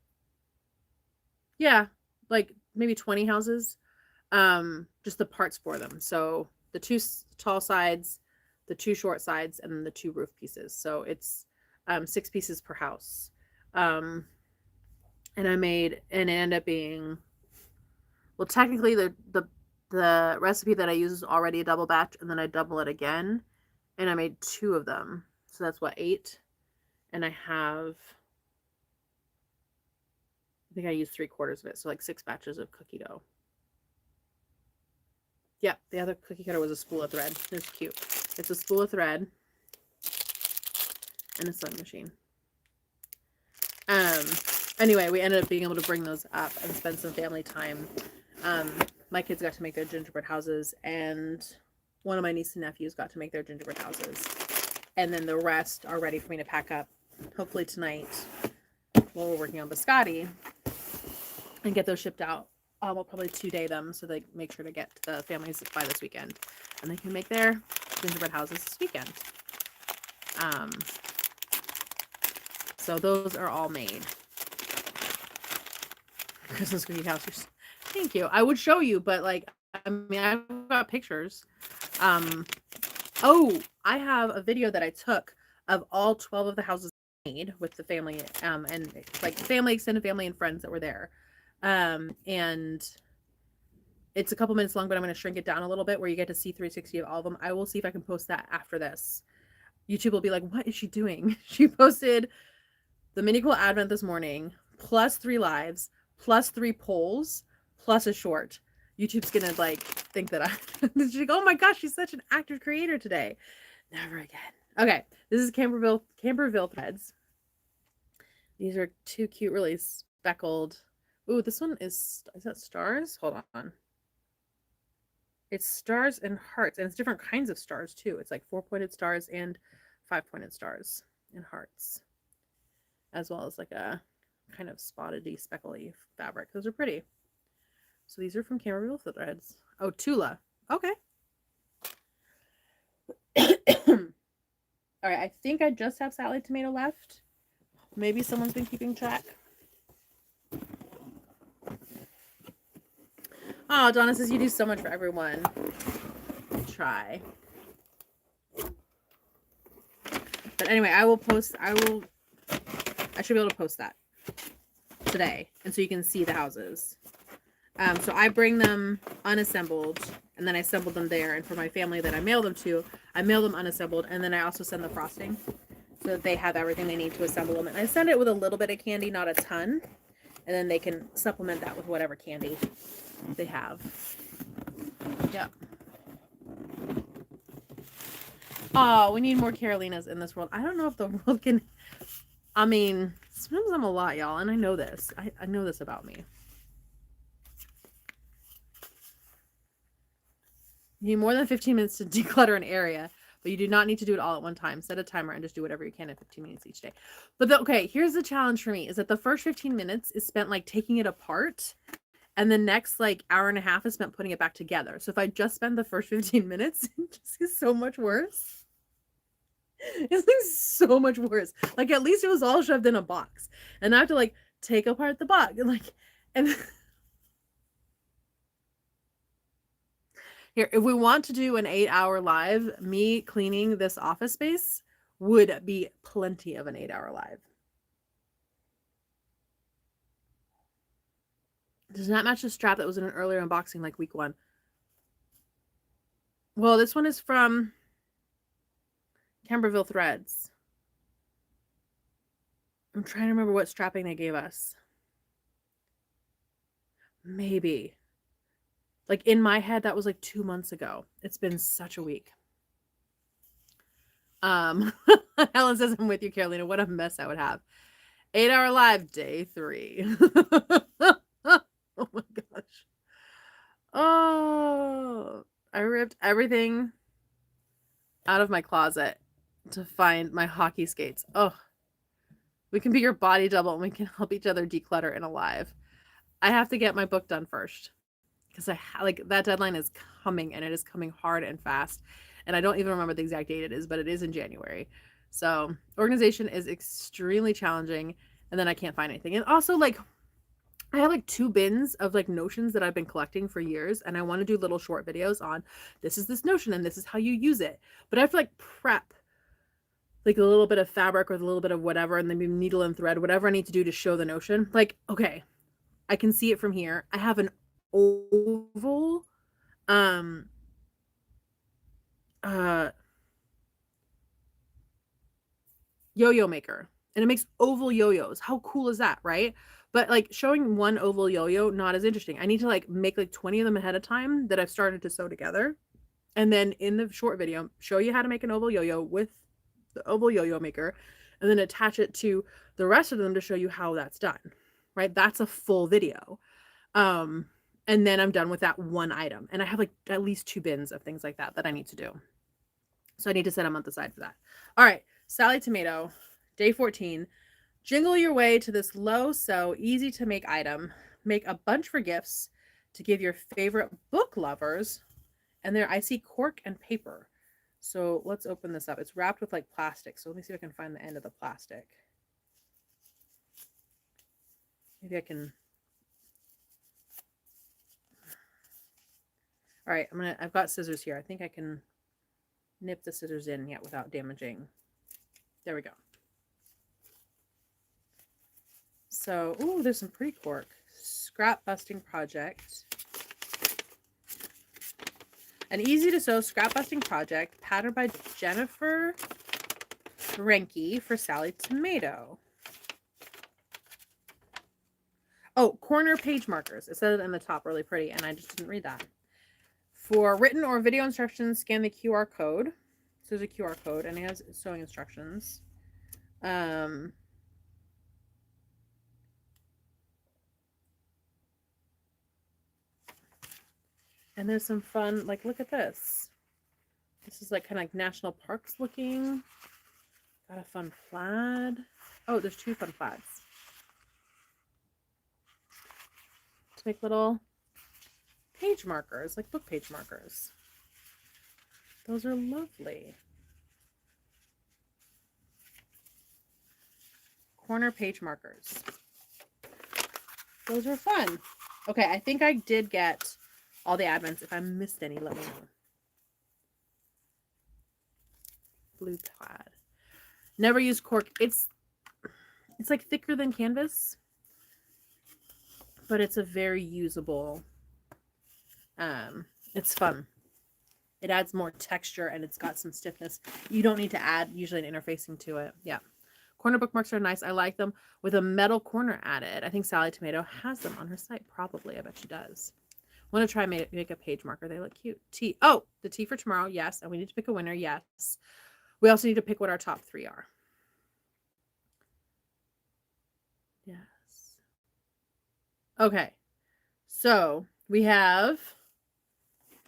[SPEAKER 1] Yeah, like maybe 20 houses. Just the parts for them. So the 2 tall sides, the 2 short sides, and then the 2 roof pieces. So it's 6 pieces per house. And I made, and it ended up being, well, technically the recipe that I use is already a double batch, and then I double it again, and I made 2 of them. So that's what, 8. And I have, I think I used 3/4 of it. So like 6 batches of cookie dough. Yeah, the other cookie cutter was a spool of thread. It's cute. It's a spool of thread and a sewing machine. Anyway, we ended up being able to bring those up and spend some family time. My kids got to make their gingerbread houses, and one of my nieces and nephews got to make their gingerbread houses. And then the rest are ready for me to pack up, hopefully tonight, while we're working on biscotti, and get those shipped out. We'll probably 2-day them so they make sure to get to the families by this weekend, and they can make their gingerbread houses this weekend. So those are all made. Christmas cookie houses. Thank you. I would show you, but like, I mean, I've got pictures. Oh, I have a video that I took of all 12 of the houses made with the family, and like family, extended family, and friends that were there. And it's a couple minutes long, but I'm going to shrink it down a little bit where you get to see 360 of all of them. I will see if I can post that after this. YouTube will be like, what is she doing? She posted the mini quilt advent this morning, plus 3 lives, plus 3 polls, plus a short. YouTube's gonna like think that she's like, oh my gosh, she's such an active creator today. Never again. Okay, this is Camberville Threads. These are 2 cute, really speckled. Ooh, this one is that stars? Hold on. It's stars and hearts, and it's different kinds of stars too. It's like 4-pointed stars and 5-pointed stars and hearts, as well as like a kind of spotted-y, speckly fabric. Those are pretty. So these are from Camberville Threads. Oh, Tula. Okay. All right, I think I just have Sallie Tomato left. Maybe someone's been keeping track. Oh, Donna says you do so much for everyone. Try. But anyway, I should be able to post that today, and so you can see the houses. So I bring them unassembled, and then I assemble them there. And for my family that I mail them to, I mail them unassembled, and then I also send the frosting so that they have everything they need to assemble them. And I send it with a little bit of candy, not a ton, and then they can supplement that with whatever candy they have. Yep. Oh, we need more Carolinas in this world. I don't know if the world can. I mean, sometimes I'm a lot, y'all, and I know this. I know this about me. You need more than 15 minutes to declutter an area, but you do not need to do it all at one time. Set a timer and just do whatever you can in 15 minutes each day. But okay, here's the challenge for me, is that the first 15 minutes is spent like taking it apart, and the next like hour and a half is spent putting it back together. So if I just spend the first 15 minutes, it just is so much worse. It's like so much worse. Like at least it was all shoved in a box. And I have to like take apart the box. And here, if we want to do an 8-hour live, me cleaning this office space would be plenty of an 8-hour live. Does not match the strap that was in an earlier unboxing, like week 1. Well, this one is from Camberville Threads. I'm trying to remember what strapping they gave us. Maybe. Like in my head, that was like 2 months ago. It's been such a week. Helen says, I'm with you, Carolina. What a mess I would have. 8-hour live, day 3. Oh my gosh. Oh, I ripped everything out of my closet to find my hockey skates. Oh, we can be your body double and we can help each other declutter in a live. I have to get my book done first because like that deadline is coming and it is coming hard and fast. And I don't even remember the exact date it is, but it is in January. So organization is extremely challenging. And then I can't find anything. And also like I have like 2 bins of like notions that I've been collecting for years. And I want to do little short videos on this is this notion and this is how you use it. But I have to like prep like a little bit of fabric or a little bit of whatever and then needle and thread, whatever I need to do to show the notion. Like, okay, I can see it from here. I have an oval yo-yo maker and it makes oval yo-yos. How cool is that, right? But like showing one oval yo-yo, not as interesting. I need to like make like 20 of them ahead of time that I've started to sew together. And then in the short video, show you how to make an oval yo-yo with the oval yo-yo maker and then attach it to the rest of them to show you how that's done, right? That's a full video. And then I'm done with that one item. And I have like at least 2 bins of things like that that I need to do. So I need to set them on the side for that. All right, Sallie Tomato, day 14. Jingle your way to this low sew, easy to make item. Make a bunch for gifts to give your favorite book lovers. And there I see cork and paper. So let's open this up. It's wrapped with like plastic. So let me see if I can find the end of the plastic. Maybe I can. All right, I've got scissors here. I think I can nip the scissors in yet without damaging. There we go. So, ooh, there's some pretty cork. Scrap busting project. An easy to sew scrap busting project patterned by Jennifer Renke for Sallie Tomato. Oh, corner page markers. It says it in the top really pretty, and I just didn't read that. For written or video instructions, scan the QR code. So there's a QR code, and it has sewing instructions. And there's some fun, like, look at this. This is like kind of like national parks looking. Got a fun plaid. Oh, there's 2 fun plaids. To make little page markers, like book page markers. Those are lovely. Corner page markers. Those are fun. Okay, I think I did get all the advents. If I missed any, let me know. Blue plaid. Never use cork. It's like thicker than canvas, but it's a very usable. It's fun. It adds more texture and it's got some stiffness. You don't need to add usually an interfacing to it. Yeah. Corner bookmarks are nice. I like them with a metal corner added. I think Sallie Tomato has them on her site. Probably. I bet she does. Want to try make a page marker. They look cute. Tea. Oh, the tea for tomorrow. Yes. And we need to pick a winner. Yes. We also need to pick what our top 3 are. Yes. Okay. So we have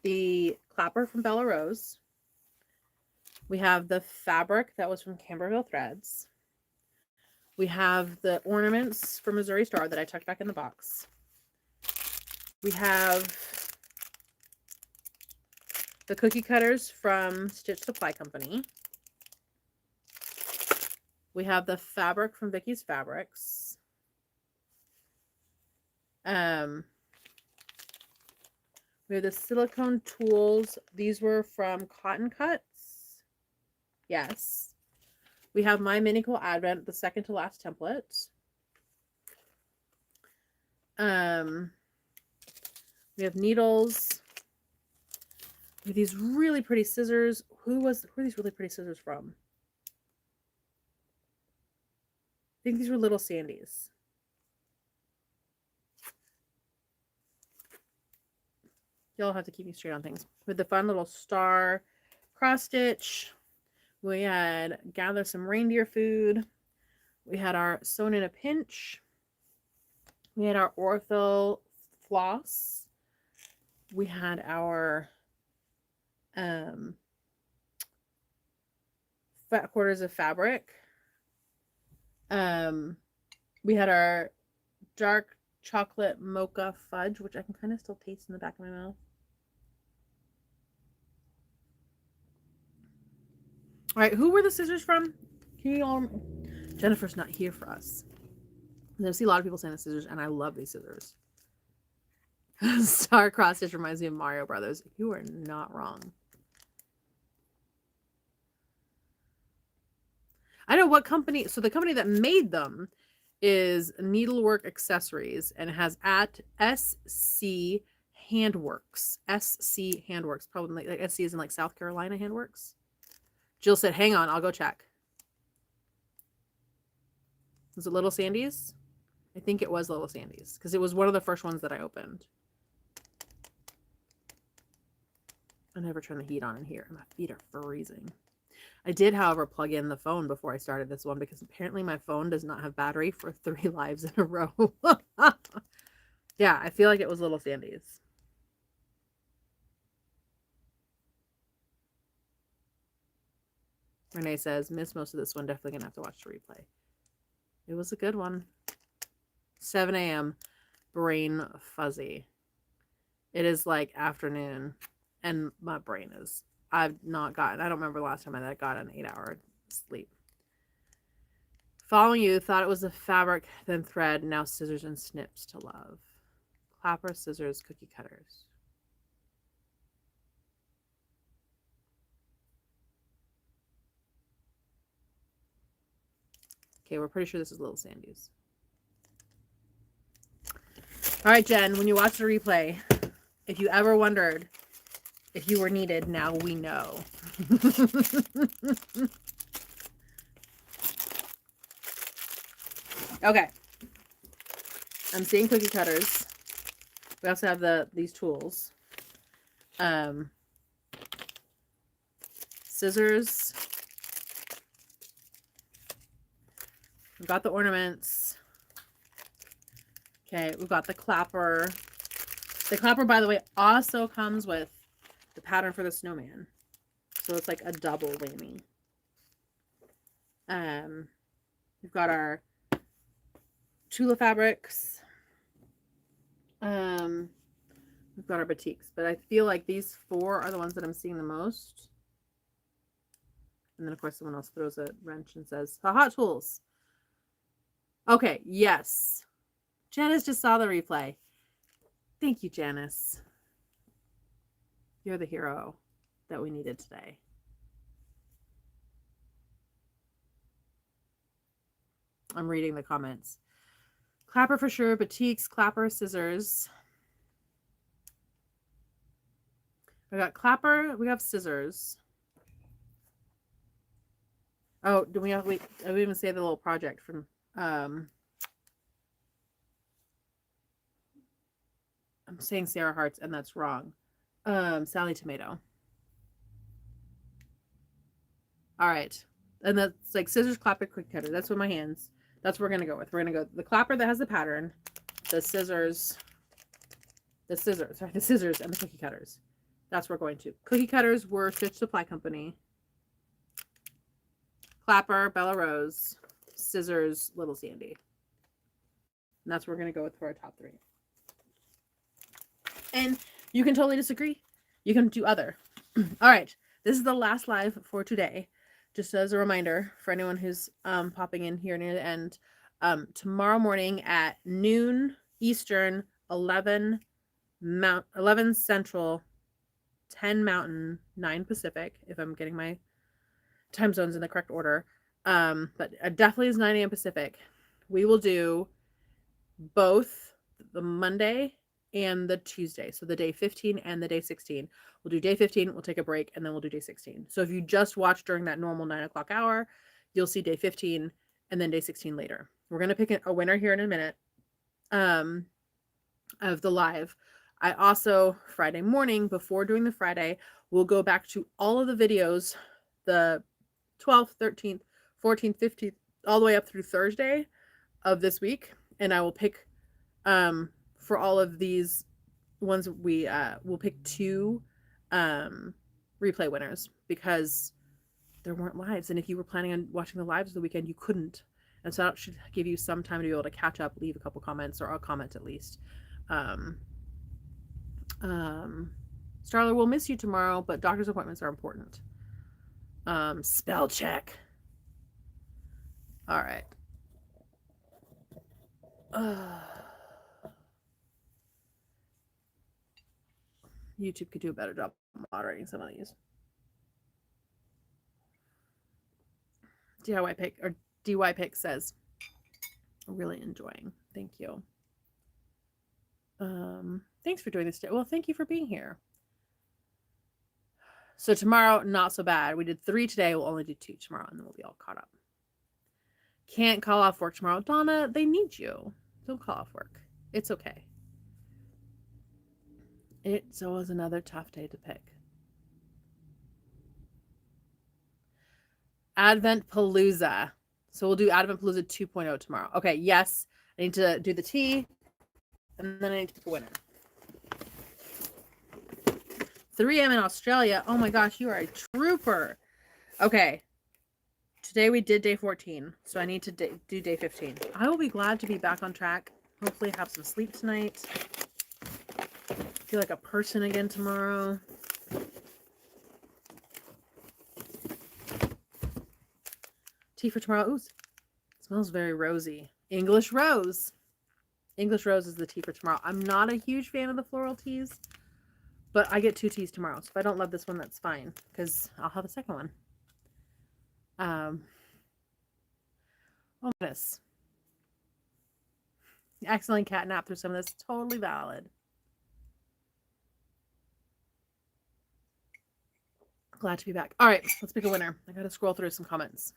[SPEAKER 1] the clapper from Bella Rose. We have the fabric that was from Camberville Threads. We have the ornaments from Missouri Star that I tucked back in the box. We have the cookie cutters from Stitch Supply Company. We have the fabric from Vicky's Fabrics. We have the silicone tools. These were from Cotton Cuts. Yes. We have My Mini Cool Advent, the second to last template. We have needles. We have these really pretty scissors. Who are these really pretty scissors from? I think these were Little Sandy's. Y'all have to keep me straight on things. With the fun little star cross stitch. We had Gather Some Reindeer Food. We had our Sewn in a Pinch. We had our Aurifil floss. We had our fat quarters of fabric. We had our dark chocolate mocha fudge, which I can kind of still taste in the back of my mouth. All right, who were the scissors from? Can you all... Jennifer's not here for us. I see a lot of people saying the scissors, and I love these scissors. Star cross stitch reminds me of Mario Brothers. You are not wrong. I know what company. So the company that made them is Needlework Accessories, and it has at SC Handworks. SC Handworks. Probably like SC is in like South Carolina Handworks. Jill said, hang on, I'll go check. Was it Little Sandy's? I think it was Little Sandy's because it was one of the first ones that I opened. I never turn the heat on in here. My feet are freezing. I did, however, plug in the phone before I started this one because apparently my phone does not have battery for 3 lives in a row. Yeah, I feel like it was Little Sandy's. Renee says, missed most of this one. Definitely gonna have to watch the replay. It was a good one. 7 a.m. brain fuzzy. It is like afternoon and my brain is, I don't remember the last time I got an 8-hour sleep. Following you, thought it was a fabric, then thread, now scissors and snips to love. Clapper, scissors, cookie cutters. Okay, we're pretty sure this is Little Sandy's. All right, Jen, when you watch the replay, if you ever wondered if you were needed, now we know. Okay. I'm seeing cookie cutters. We also have these tools. Scissors. We've got the ornaments. Okay, we've got the clapper. The clapper, by the way, also comes with the pattern for the snowman. So it's like a double whammy. We've got our Tula fabrics. We've got our batiks. But I feel like these 4 are the ones that I'm seeing the most. And then, of course, someone else throws a wrench and says, Hot Tools. Okay, yes. Janice just saw the replay. Thank you, Janice. You're the hero that we needed today. I'm reading the comments. Clapper for sure, batiks, clapper, scissors. We got clapper, we have scissors. Oh, do we have, I didn't even say the little project from, I'm saying Sarah Hearts, and that's wrong. Sallie Tomato. All right. And that's like scissors, clapper, quick cutter. That's what my hands, that's what we're going to go with. We're going to go the clapper that has the pattern, the scissors, and the cookie cutters. That's what we're going to. Cookie cutters were Stitch Supply Company. Clapper, Bella Rose. Scissors, Little Sandy. And that's what we're going to go with for our top 3. And you can totally disagree. You can do other. All right. This is the last live for today. just as a reminder for anyone who's popping in here near the end, tomorrow morning at noon Eastern, 11 Central, 10 Mountain, 9 Pacific, if I'm getting my time zones in the correct order. But it definitely is 9 a.m. Pacific. We will do both the Monday and the Tuesday. So the day 15 and the day 16. We'll do day 15, we'll take a break, and then we'll do day 16. So if you just watch during that normal 9 o'clock hour, you'll see day 15 and then day 16 later. We're going to pick a winner here in a minute of the live. I also, Friday morning, before doing the Friday, we'll go back to all of the videos, the 12th, 13th, 14th, 15th, all the way up through Thursday of this week. And I will pick, for all of these ones, we'll pick 2 replay winners because there weren't lives. And if you were planning on watching the lives of the weekend, you couldn't. And so that should give you some time to be able to catch up, leave a couple comments, or a comment at least. Starler, we'll miss you tomorrow, but doctor's appointments are important. Spell check. All right. YouTube could do a better job moderating some of these. DY Pick says, really enjoying. Thank you. Thanks for doing this today. Well, thank you for being here. So tomorrow, not so bad. We did 3 today. We'll only do 2 tomorrow, and then we'll be all caught up. Can't call off work tomorrow. Donna, they need you. Don't call off work. It's okay. It's always another tough day to pick. Advent Palooza. So we'll do Advent Palooza 2.0 tomorrow. Okay, yes. I need to do the tea, and then I need to pick a winner. 3 a.m. in Australia. Oh my gosh, you are a trooper. Okay. Today we did day 14, so I need to do day 15. I will be glad to be back on track. Hopefully have some sleep tonight. Feel like a person again tomorrow. Tea for tomorrow. Ooh, smells very rosy. English rose. English rose is the tea for tomorrow. I'm not a huge fan of the floral teas, but I get 2 teas tomorrow. So if I don't love this one, that's fine, because I'll have a second one. Oh, goodness. Accidentally catnap through some of this. Totally valid. Glad to be back. All right, let's pick a winner. I got to scroll through some comments.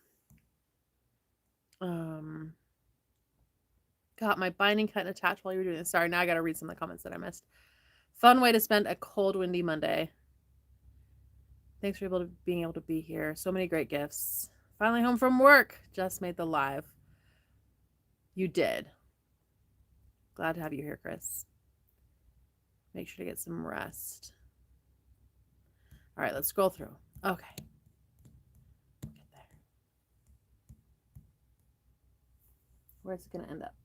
[SPEAKER 1] Got my binding cut and attached while you were doing this. Sorry, now I got to read some of the comments that I missed. Fun way to spend a cold, windy Monday. Thanks for being able to be here. So many great gifts. Finally home from work. Just made the live. You did. Glad to have you here, Chris. Make sure to get some rest. All right, let's scroll through. Okay. Get there. Where's it going to end up?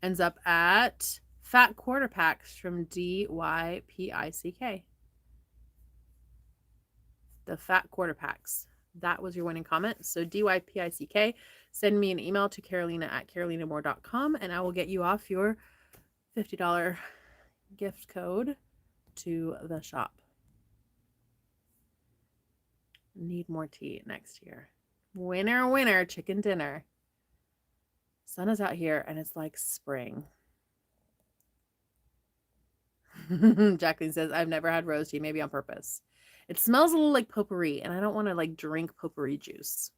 [SPEAKER 1] Ends up at Fat Quarter Packs from DYPICK. The Fat Quarter Packs. That was your winning comment. So DYPICK, send me an email to carolina@carolinamore.com and I will get you off your $50 gift code to the shop. Need more tea next year. Winner, winner, chicken dinner. Sun is out here and it's like spring. Jacqueline says, I've never had rose tea, maybe on purpose. It smells a little like potpourri, and I don't want to like drink potpourri juice.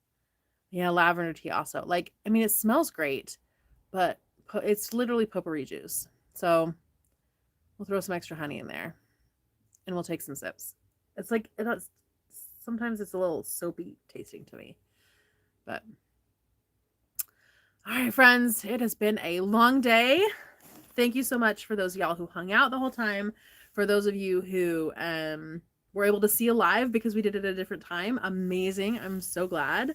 [SPEAKER 1] Yeah, lavender tea also. Like, I mean, it smells great, but it's literally potpourri juice. So we'll throw some extra honey in there, and we'll take some sips. It's like, sometimes it's a little soapy tasting to me, but all right, friends, it has been a long day. Thank you so much for those of y'all who hung out the whole time. For those of you who were able to see a live because we did it at a different time. Amazing. I'm so glad.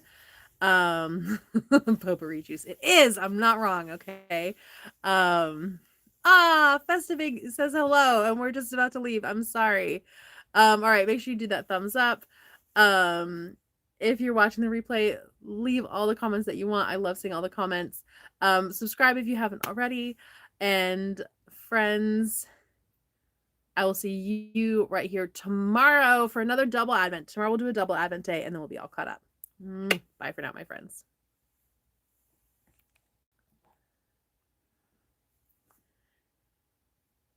[SPEAKER 1] Potpourri juice. It is. I'm not wrong. Okay. Festivig says hello and we're just about to leave. I'm sorry. All right. Make sure you do that thumbs up. if you're watching the replay, leave all the comments that you want. I love seeing all the comments. Subscribe if you haven't already. And friends, I will see you right here tomorrow for another double Advent. Tomorrow we'll do a double Advent day, and then we'll be all caught up. Bye for now, my friends.